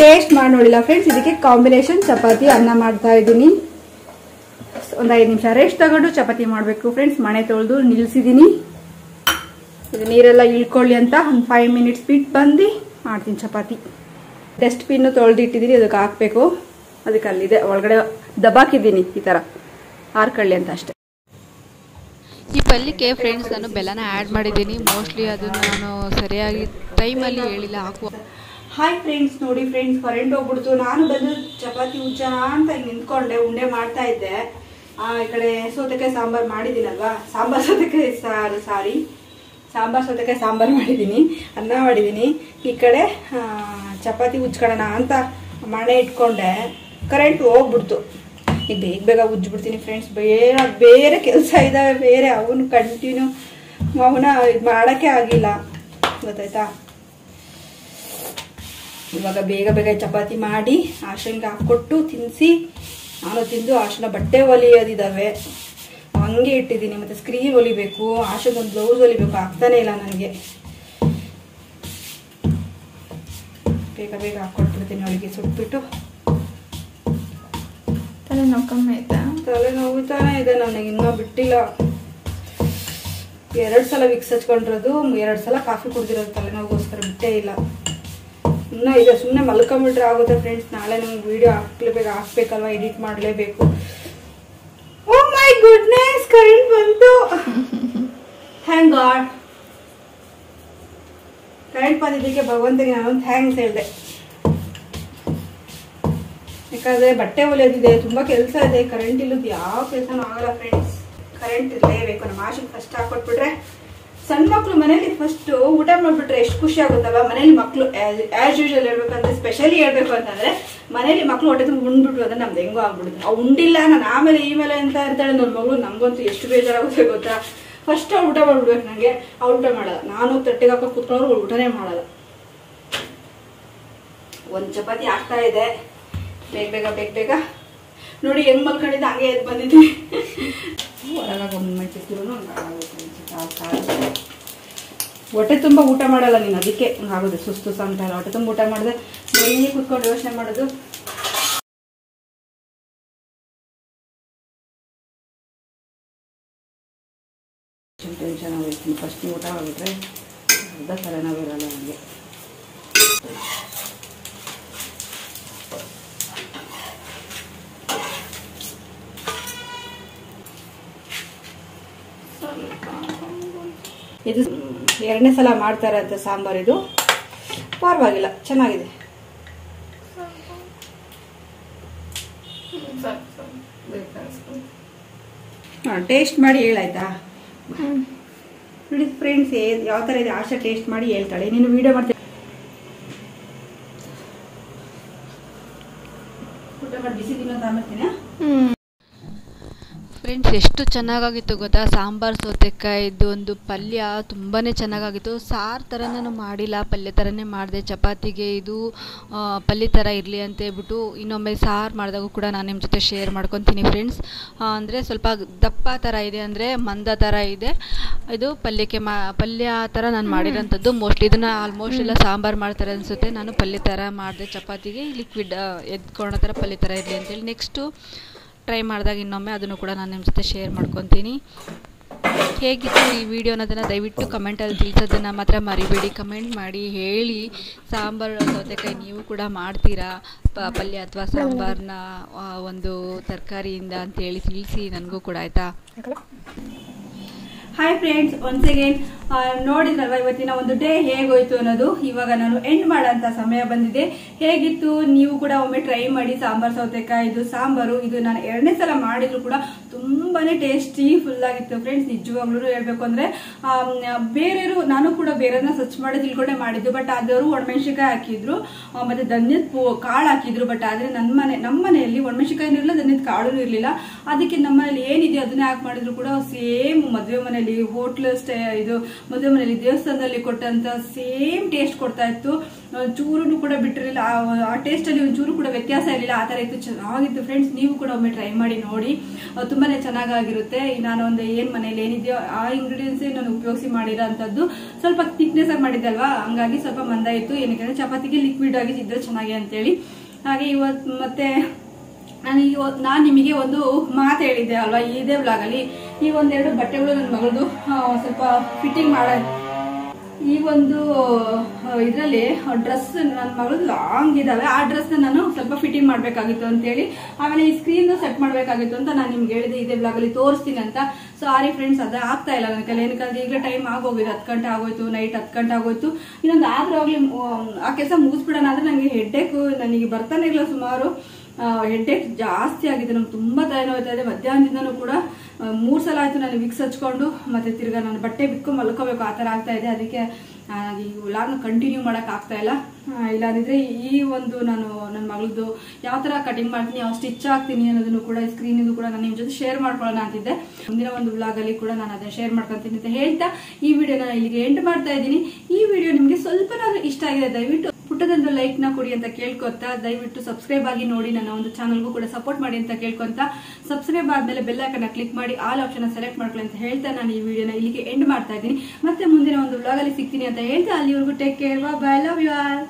ಟೇಸ್ಟ್ ಮಾಡಿ ನೋಡಿಲ್ಲ ಫ್ರೆಂಡ್ಸ್. ಇದಕ್ಕೆ ಕಾಂಬಿನೇಷನ್ ಚಪಾತಿ ಅನ್ನ ಮಾಡ್ತಾ ಇದ್ದೀನಿ. ಒಂದು 5 ನಿಮಿಷ ರೆಸ್ಟ್ ತಗೊಂಡು ಚಪಾತಿ ಮಾಡಬೇಕು ಫ್ರೆಂಡ್ಸ್. ಮನೆ ತೊಳೆದು ನಿಲ್ಲಿಸಿದ್ದೀನಿ. ಇದು ನೀರೆಲ್ಲ ಇಳ್ಕೊಳ್ಳಿ ಅಂತ ಒಂದು 5 ಮಿನಿಟ್ಸ್ ಬಿಟ್ಟು ಬಂದು ಮಾಡ್ತೀನಿ ಚಪಾತಿ. ಡಸ್ಟ್ಬಿನ್ನು ತೊಳೆದಿಟ್ಟಿದ್ದೀನಿ, ಅದಕ್ಕೆ ಹಾಕಬೇಕು. ಅದಕ್ಕೆ ಅಲ್ಲಿದೆ ಒಳಗಡೆ ದಬಾಕಿದ್ದೀನಿ ಈ ಥರ ಹಾರ್ಕೊಳ್ಳಿ ಅಂತ ಅಷ್ಟೇ. ಈ ಪಲ್ಯಕ್ಕೆ ಫ್ರೆಂಡ್ಸ್ ನಾನು ಬೆಲ್ಲನ ಆ್ಯಡ್ ಮಾಡಿದ್ದೀನಿ. ಮೋಸ್ಟ್ಲಿ ಅದನ್ನು ನಾನು ಸರಿಯಾಗಿ ಟೈಮಲ್ಲಿ ಹೇಳಿಲ್ಲ ಹಾಕುವ. ಹಾಯ್ ಫ್ರೆಂಡ್ಸ್, ನೋಡಿ ಫ್ರೆಂಡ್ಸ್ ಕರೆಂಟ್ ಹೋಗ್ಬಿಡ್ತು. ನಾನು ಬಂದು ಚಪಾತಿ ಉಜ್ಜೋಣ ಅಂತ ನಿಂತ್ಕೊಂಡೆ, ಉಂಡೆ ಮಾಡ್ತಾ ಇದ್ದೆ. ಈ ಕಡೆ ಸೌತೆಕಾಯಿ ಸಾಂಬಾರು ಮಾಡಿದ್ದೀನಲ್ವಾ, ಸಾಂಬಾರು ಸೌತೆಕಾಯಿ ಸಾಂಬಾರು ಮಾಡಿದ್ದೀನಿ, ಅನ್ನ ಮಾಡಿದ್ದೀನಿ. ಈ ಕಡೆ ಚಪಾತಿ ಉಜ್ಕೊಳ್ಳೋಣ ಅಂತ ಮಣೆ ಇಟ್ಕೊಂಡೆ, ಕರೆಂಟ್ ಹೋಗ್ಬಿಡ್ತು. ಈಗ ಬೇಗ ಉಜ್ಜಿಬಿಡ್ತೀನಿ ಫ್ರೆಂಡ್ಸ್. ಬೇರೆ ಕೆಲಸ ಇದ್ದಾವೆ, ಬೇರೆ ಅವನು ಕಂಟಿನ್ಯೂ ಅವನ ಇದು ಮಾಡೋಕ್ಕೆ ಆಗಿಲ್ಲ, ಗೊತ್ತಾಯ್ತಾ. ಇವಾಗ ಬೇಗ ಚಪಾತಿ ಮಾಡಿ ಆಶನ್ಗೆ ಹಾಕ್ಕೊಟ್ಟು ತಿನ್ನಿಸಿ ನಾನು ತಿಂದು ಆಶನ ಬಟ್ಟೆ ಹೊಲಿಯೋದಿದ್ದಾವೆ ಹಂಗೆ ಇಟ್ಟಿದ್ದೀನಿ. ಮತ್ತೆ ಸ್ಕ್ರೀನ್ ಹೊಲಿಬೇಕು, ಆಶಗೊಂದು ಬ್ಲೌಸ್ ಹೊಲಿಬೇಕು, ಆಗ್ತಾನೆ ಇಲ್ಲ ನನಗೆ. ಬೇಗ ಹಾಕ್ಕೊಟ್ಬಿಡ್ತೀನಿ ಅವಳಿಗೆ ಸುಟ್ಬಿಟ್ಟು. ತಲೆನೋವು ಕಮ್ಮಿ ಆಯ್ತಾ? ತಲೆ ನೋವುತ್ತಾನೆ ಇದೆ ನನಗೆ, ಇನ್ನೂ ಬಿಟ್ಟಿಲ್ಲ. 2 ಸಲ ವಿಕ್ಸ್ ಹಚ್ಕೊಂಡಿರೋದು, 2 ಸಲ ಕಾಫಿ ಕುಡ್ದಿರೋದು, ತಲೆನೋವಿಗೋಸ್ಕರ ಬಿಟ್ಟೇ ಇಲ್ಲ. ಇನ್ನೂ ಇದೆ, ಸುಮ್ಮನೆ ಮಲ್ಕೊಂಬಿಟ್ರೆ ಆಗುತ್ತೆ ಫ್ರೆಂಡ್ಸ್. ನಾಳೆ ನಮ್ಗೆ ವಿಡಿಯೋ ಹಾಕ್ಬೇಕಲ್ವಾ, ಎಡಿಟ್ ಮಾಡಲೇಬೇಕು. ಓ ಮೈ ಗುಡ್ನೆಸ್, ಕರೆಂಟ್ ಬಂತು. Thank god. ಕರೆಂಟ್ ಬಂದಿದ್ದಕ್ಕೆ ಭಗವಂತನಿಗೆ ನಾನೊಂದು ಥ್ಯಾಂಕ್ಸ್ ಹೇಳಿದೆ. ಯಾಕಂದ್ರೆ ಬಟ್ಟೆ ಹೊಲಿಯೋದಿದೆ, ತುಂಬಾ ಕೆಲಸ ಇದೆ. ಕರೆಂಟ್ ಇಲ್ಲದ ಯಾವ ಕೆಲಸನೂ ಆಗಲ್ಲ ಫ್ರೆಂಡ್ಸ್. ಕರೆಂಟ್ ಇರಲೇಬೇಕು. ನಮ್ಮ ಆಶೆಗೆ ಫಸ್ಟ್ ಹಾಕೊಟ್ಬಿಟ್ರೆ, ಸಣ್ಣ ಮಕ್ಳು ಮನೇಲಿ ಫಸ್ಟ್ ಊಟ ಮಾಡ್ಬಿಟ್ರೆ ಎಷ್ಟು ಖುಷಿ ಆಗುತ್ತಲ್ವಾ. ಮನೇಲಿ ಮಕ್ಳು ಆಸ್ ಯೂಶುವಲ್ ಹೇಳ್ಬೇಕಂದ್ರೆ, ಸ್ಪೆಷಲಿ ಹೇಳ್ಬೇಕು ಅಂತಂದ್ರೆ, ಮನೇಲಿ ಮಕ್ಳು ಹೊಟ್ಟೆ ತುಂಬ ಉಂಡ್ಬಿಟ್ರು ಅಂದ್ರೆ ನಮ್ದು ಹೆಂಗೋ ಆಗ್ಬಿಡುತ್ತೆ. ಅವ್ರು ಉಂಡಿಲ್ಲ, ನಾನು ಆಮೇಲೆ ಇಮೇಲೆ ಅಂತ ಇರ್ತಾಳೆ ನನ್ನ ಮಗಳು. ನಮ್ಗಂತೂ ಎಷ್ಟು ಬೇಜಾರಾಗುತ್ತೆ ಗೊತ್ತಾ. ಫಸ್ಟ್ ಅವ್ಳು ಊಟ ಮಾಡ್ಬಿಡ್ಬೇಕು, ನನಗೆ ಅವ್ಳು ಊಟ ಮಾಡಲ್ಲ. ನಾನು ತಟ್ಟೆಗೆ ಹಾಕೋ ಕೂತ್ಕೊಂಡ್ರು ಅವ್ಳು ಊಟನೇ ಮಾಡಲ್ಲ. ಒಂದು ಚಪಾತಿ ಆಗ್ತಾ ಇದೆ. ಬೇಗ ನೋಡಿ ಹೆಂಗ್ ಮಲ್ಕೊಂಡಿದ್ದ ಹಂಗೆ ಎದ್ದು ಬಂದಿದ್ವಿ. ಹೊರಗಾಗ ಮುಮ್ಮೆಟ್ಟಿದ್ರು ಹೊಟ್ಟೆ ತುಂಬ ಊಟ ಮಾಡಲ್ಲ ನೀನು, ಅದಕ್ಕೆ ಹಂಗಾಗೋದು. ಸುಸ್ತು ಸಂತ ಹೊಟ್ಟೆ ತುಂಬ ಊಟ ಮಾಡಿದೆ ಬರೀ ಕುತ್ಕೊಂಡು ಯೋಚನೆ ಮಾಡೋದು. ಟೆನ್ಷನ್ ಆಗೋಯ್ತು. ಫಸ್ಟ್ ಊಟ ಮಾಡಿಬಿಟ್ರೆ ಅರ್ಧ ತಲೆನೋವಿರಲ್ಲ ನನಗೆ. ಇದು 2ನೇ ಸಲ ಮಾಡ್ತಾರೆ ಅಂತ ಸಾಂಬಾರು. ಇದು ಪರವಾಗಿಲ್ಲ, ಚೆನ್ನಾಗಿದೆ. ಟೇಸ್ಟ್ ಮಾಡಿ ಹೇಳಾಯ್ತಾ ನೋಡಿ ಫ್ರೆಂಡ್ಸ್, ಯಾವ ಥರ ಇದೆ ಆಶಾ ಟೇಸ್ಟ್ ಮಾಡಿ ಹೇಳ್ತಾಳೆ. ನೀನು ವಿಡಿಯೋ ಮಾಡ್ತೀನಿ, ಊಟ ಮಾಡಿ ಬಿಸಿ ತಿನ್ನೋದು ಆಮೇಲೆ. ಫ್ರೆಂಡ್ಸ್ ಎಷ್ಟು ಚೆನ್ನಾಗಾಗಿತ್ತು ಗೊತ್ತಾ. ಸಾಂಬಾರು ಸೌತೆಕಾಯಿದ್ದು ಒಂದು ಪಲ್ಯ ತುಂಬಾ ಚೆನ್ನಾಗಾಗಿತ್ತು. ಸಾರು ಥರ ನಾನು ಮಾಡಿಲ್ಲ, ಪಲ್ಯ ಥರನೇ ಮಾಡಿದೆ. ಚಪಾತಿಗೆ ಇದು ಪಲ್ಯ ಥರ ಇರಲಿ ಅಂತ ಹೇಳ್ಬಿಟ್ಟು ಇನ್ನೊಮ್ಮೆ ಸಾರು ಮಾಡಿದಾಗೂ ಕೂಡ ನಾನು ನಿಮ್ಮ ಜೊತೆ ಶೇರ್ ಮಾಡ್ಕೊತೀನಿ ಫ್ರೆಂಡ್ಸ್. ಅಂದರೆ ಸ್ವಲ್ಪ ದಪ್ಪ ಥರ ಇದೆ, ಅಂದರೆ ಮಂದ ಥರ ಇದೆ. ಇದು ಪಲ್ಯ ಥರ ನಾನು ಮಾಡಿರೋಂಥದ್ದು. ಮೋಸ್ಟ್ಲಿ ಇದನ್ನು ಆಲ್ಮೋಸ್ಟ್ ಎಲ್ಲ ಸಾಂಬಾರು ಮಾಡ್ತಾರೆ ಅನಿಸುತ್ತೆ. ನಾನು ಪಲ್ಯ ಥರ ಮಾಡಿದೆ. ಚಪಾತಿಗೆ ಲಿಕ್ವಿಡ್ ಎದ್ಕೊಳ್ಳೋ ಥರ ಪಲ್ಯ ಥರ ಇರಲಿ ಅಂತೇಳಿ ನೆಕ್ಸ್ಟು ಟ್ರೈ ಮಾಡಿದಾಗ ಇನ್ನೊಮ್ಮೆ ಅದನ್ನು ಕೂಡ ನಾನು ನಿಮ್ಮ ಜೊತೆ ಶೇರ್ ಮಾಡ್ಕೊತೀನಿ. ಹೇಗಿತ್ತು ಈ ವಿಡಿಯೋ ಅನ್ನೋದನ್ನು ದಯವಿಟ್ಟು ಕಮೆಂಟಲ್ಲಿ ತಿಳಿಸೋದನ್ನು ಮಾತ್ರ ಮರಿಬೇಡಿ. ಕಮೆಂಟ್ ಮಾಡಿ ಹೇಳಿ, ಸಾಂಬಾರು ಸೌತೆಕಾಯಿ ನೀವು ಕೂಡ ಮಾಡ್ತೀರಾ ಪಲ್ಯ ಅಥವಾ ಸಾಂಬಾರನ್ನ ಒಂದು ತರಕಾರಿಯಿಂದ ಅಂತೇಳಿ ತಿಳಿಸಿ ನನಗೂ ಕೂಡ, ಆಯಿತಾ. ಹಾಯ್ ಫ್ರೆಂಡ್ಸ್, ಒನ್ಸ್ ಅಗೇನ್ ನೋಡಿದ್ರಲ್ವ ಇವತ್ತಿನ ಒಂದು ಡೇ ಹೇಗೋಯ್ತು ಅನ್ನೋದು. ಇವಾಗ ನಾನು ಎಂಡ್ ಮಾಡೋಂಥ ಸಮಯ ಬಂದಿದೆ. ಹೇಗಿತ್ತು ನೀವು ಕೂಡ ಒಮ್ಮೆ ಟ್ರೈ ಮಾಡಿ. ಸಾಂಬಾರು ಸೌತೆಕಾಯಿ ಇದು ಸಾಂಬಾರು, ಇದು ನಾನು 2ನೇ ಸಲ ಮಾಡಿದ್ರು ಕೂಡ ತುಂಬಾನೇ ಟೇಸ್ಟಿ ಫುಲ್ ಆಗಿತ್ತು ಫ್ರೆಂಡ್ಸ್. ನಿಜವಾಗ್ಲೂ ಹೇಳ್ಬೇಕು ಅಂದ್ರೆ ಬೇರೆಯವರು, ನಾನು ಕೂಡ ಬೇರೆಯವ್ರನ್ನ ಸರ್ಚ್ ಮಾಡಿ ತಿಳ್ಕೊಂಡೆ ಮಾಡಿದ್ದು, ಬಟ್ ಅದವರು ಒಣಮೆಣಸಿನಕಾಯಿ ಹಾಕಿದ್ರು ಮತ್ತೆ ಧನ್ಯದ ಕಾಳು ಹಾಕಿದ್ರು. ಬಟ್ ಆದ್ರೆ ನಮ್ಮ ಮನೆಯಲ್ಲಿ ಒಣಮೆಣಸಿನಕಾಯಿ ಇರಲಿಲ್ಲ, ಧನ್ಯದ ಕಾಳು ಇರಲಿಲ್ಲ. ಅದಕ್ಕೆ ನಮ್ಮ ಮನೇಲಿ ಏನಿದೆ ಅದನ್ನೇ ಹಾಕಿ ಮಾಡಿದ್ರು ಕೂಡ ಸೇಮ್ ಮದುವೆ ಮನೆಯಲ್ಲಿ, ಹೋಟ್ಲ್ ಇದು ಮದುವೆ ಮನೆಯಲ್ಲಿ ದೇವಸ್ಥಾನದಲ್ಲಿ ಕೊಟ್ಟಂತ ಸೇಮ್ ಟೇಸ್ಟ್ ಕೊಡ್ತಾ ಇತ್ತು. ಚೂರು ಕೂಡ ಬಿಟ್ಟಿರಲಿಲ್ಲ, ಆ ಟೇಸ್ಟ್ ಅಲ್ಲಿ ಒಂಚೂರು ಕೂಡ ವ್ಯತ್ಯಾಸ ಇರಲಿಲ್ಲ. ಆ ತರ ಇತ್ತು, ಚೆನ್ನಾಗಿತ್ತು ಫ್ರೆಂಡ್ಸ್. ನೀವು ಕೂಡ ಒಮ್ಮೆ ಟ್ರೈ ಮಾಡಿ ನೋಡಿ, ತುಂಬಾನೇ ಚೆನ್ನಾಗಿರುತ್ತೆ. ನಾನು ಒಂದು ಏನ್ ಮನೇಲಿ ಏನಿದೆಯೋ ಆ ಇಂಗ್ರೀಡಿಯೆಂಟ್ಸ್ ನಾನು ಉಪಯೋಗಿಸಿ ಮಾಡಿರೋ ಅಂತದ್ದು. ಸ್ವಲ್ಪ ಥಿಕ್ನೆಸ್ ಆಗಿ ಮಾಡಿದ್ದಲ್ವಾ, ಹಂಗಾಗಿ ಸ್ವಲ್ಪ ಮಂದ ಇತ್ತು. ಏನಕ್ಕೆ ಚಪಾತಿಗೆ ಲಿಕ್ವಿಡ್ ಆಗಿ ಇದ್ರೆ ಚೆನ್ನಾಗಿ ಅಂತೇಳಿ. ಹಾಗೆ ಇವತ್ತು ಮತ್ತೆ ನಾನು ನಿಮಗೆ ಒಂದು ಮಾತು ಹೇಳಿದ್ದೆ ಅಲ್ವಾ ಇದೇ ವ್ಲಾಗ್ ಅಲ್ಲಿ, ಈ ಒಂದೆರಡು ಬಟ್ಟೆಗಳು ನನ್ನ ಮಗಳದು ಸ್ವಲ್ಪ ಫಿಟ್ಟಿಂಗ್ ಮಾಡ, ಈ ಒಂದು ಇದರಲ್ಲಿ ಡ್ರೆಸ್ ನನ್ನ ಮಗಳು ಲಾಂಗ್ ಇದಾವೆ, ಆ ಡ್ರೆಸ್ ನಾನು ಸ್ವಲ್ಪ ಫಿಟ್ಟಿಂಗ್ ಮಾಡ್ಬೇಕಾಗಿತ್ತು ಅಂತೇಳಿ, ಆಮೇಲೆ ಈ ಸ್ಕ್ರೀನ್ ಸೆಟ್ ಮಾಡ್ಬೇಕಾಗಿತ್ತು ಅಂತ ನಾನು ನಿಮ್ಗೆ ಹೇಳಿದೆ ಇದೇ ಬ್ಲಾಗ್ ಅಲ್ಲಿ ತೋರಿಸ್ತೀನಿ ಅಂತ. ಸಾರಿ ಫ್ರೆಂಡ್ಸ್, ಅದು ಆಗ್ತಾ ಇಲ್ಲ ನನ್ನ ಕೈಲಿ. ಏನಕ್ಕಂದ್ರೆ ಈಗಲೇ ಟೈಮ್ ಆಗೋಗಿದೆ, 10 ಗಂಟೆ ಆಗೋಯ್ತು, ನೈಟ್ 10 ಗಂಟೆ ಆಗೋಯ್ತು. ಇನ್ನೊಂದು ಆದ್ರೂ ಆಗ್ಲಿ ಆ ಕೆಲಸ ಮುಗಿಸ್ಬಿಡೋಣ ಅಂದ್ರೆ ನನಗೆ ಹೆಡ್ಡೇಕ್ ನನಗೆ ಬರ್ತಾನೆ ಇಲ್ಲ. ಸುಮಾರು ಹೆಡ್ಡೇಕ್ ಜಾಸ್ತಿ ಆಗಿದೆ, ನಂಗೆ ತುಂಬಾ ತಲೆನೋಯ್ತಾ ಇದೆ. ಮಧ್ಯಾಹ್ನದಿಂದನೂ ಕೂಡ 3 ಸಲ ಆಯ್ತು ನಾನು ವಿಕ್ಸ್ ಹಚ್ಕೊಂಡು ಮತ್ತೆ ತಿರ್ಗಾ ನಾನು ಬಟ್ಟೆ ಬಿಕ್ಕು ಮಲ್ಕೋಬೇಕು, ಆ ತರ ಆಗ್ತಾ ಇದೆ. ಅದಕ್ಕೆ ಈ ವ್ಲಾಗ್ನ ಕಂಟಿನ್ಯೂ ಮಾಡಕ್ ಆಗ್ತಾ ಇಲ್ಲ. ಇಲ್ಲಾಂದ್ರೆ ಈ ಒಂದು ನಾನು ನನ್ನ ಮಗಳದ್ದು ಯಾವ ತರ ಕಟಿಂಗ್ ಮಾಡ್ತೀನಿ, ಯಾವ ಸ್ಟಿಚ್ ಹಾಕ್ತೀನಿ ಅನ್ನೋದನ್ನು ಕೂಡ ಸ್ಕ್ರೀನ್ ಕೂಡ ನಾನು ನಿಮ್ ಜೊತೆ ಶೇರ್ ಮಾಡ್ಕೊಳ್ಳೋಣ ಅಂತಿದ್ದೆ. ಮುಂದಿನ ಒಂದು ವ್ಲಾಗ್ ಅಲ್ಲಿ ಕೂಡ ನಾನು ಅದನ್ನ ಶೇರ್ ಮಾಡ್ಕೊಂತೀನಿ ಅಂತ ಹೇಳ್ತಾ ಈ ವಿಡಿಯೋನ ಇಲ್ಲಿಗೆ ಎಂಡ್ ಮಾಡ್ತಾ ಇದ್ದೀನಿ. ಈ ವಿಡಿಯೋ ನಿಮ್ಗೆ ಸ್ವಲ್ಪನಾದ್ರೂ ಇಷ್ಟ ಆಗಿದೆ ದಯವಿಟ್ಟು ಪುಟ್ಟದೊಂದು ಲೈಕ್ ನ ಕೊಡಿ ಅಂತ ಕೇಳ್ಕೊತಾ, ದಯವಿಟ್ಟು ಸಬ್ಸ್ಕ್ರೈಬ್ ಆಗಿ ನೋಡಿ, ನನ್ನ ಒಂದು ಚಾನಲ್ಗೂ ಕೂಡ ಸಪೋರ್ಟ್ ಮಾಡಿ ಅಂತ ಕೇಳ್ಕೊಂತ, ಸಬ್ಸ್ಕ್ರೈಬ್ ಆದ್ಮೇಲೆ ಬೆಲ್ ಐಕಾನ್ ಕ್ಲಿಕ್ ಮಾಡಿ ಆಲ್ ಆಪ್ಷನ್ ಸೆಲೆಕ್ಟ್ ಮಾಡ್ಕೊಳ್ಳಿ ಅಂತ ಹೇಳ್ತಾ ನಾನು ಈ ವಿಡಿಯೋನ ಇಲ್ಲಿಗೆ ಎಂಡ್ ಮಾಡ್ತಾ ಇದ್ದೀನಿ. ಮತ್ತೆ ಮುಂದಿನ ಒಂದು ವ್ಲಾಗ್ ಅಲ್ಲಿ ಸಿಗ್ತೀನಿ ಅಂತ ಹೇಳ್ತಾ, ಅಲ್ಲಿವರೆಗೂ take care, bye, love you all.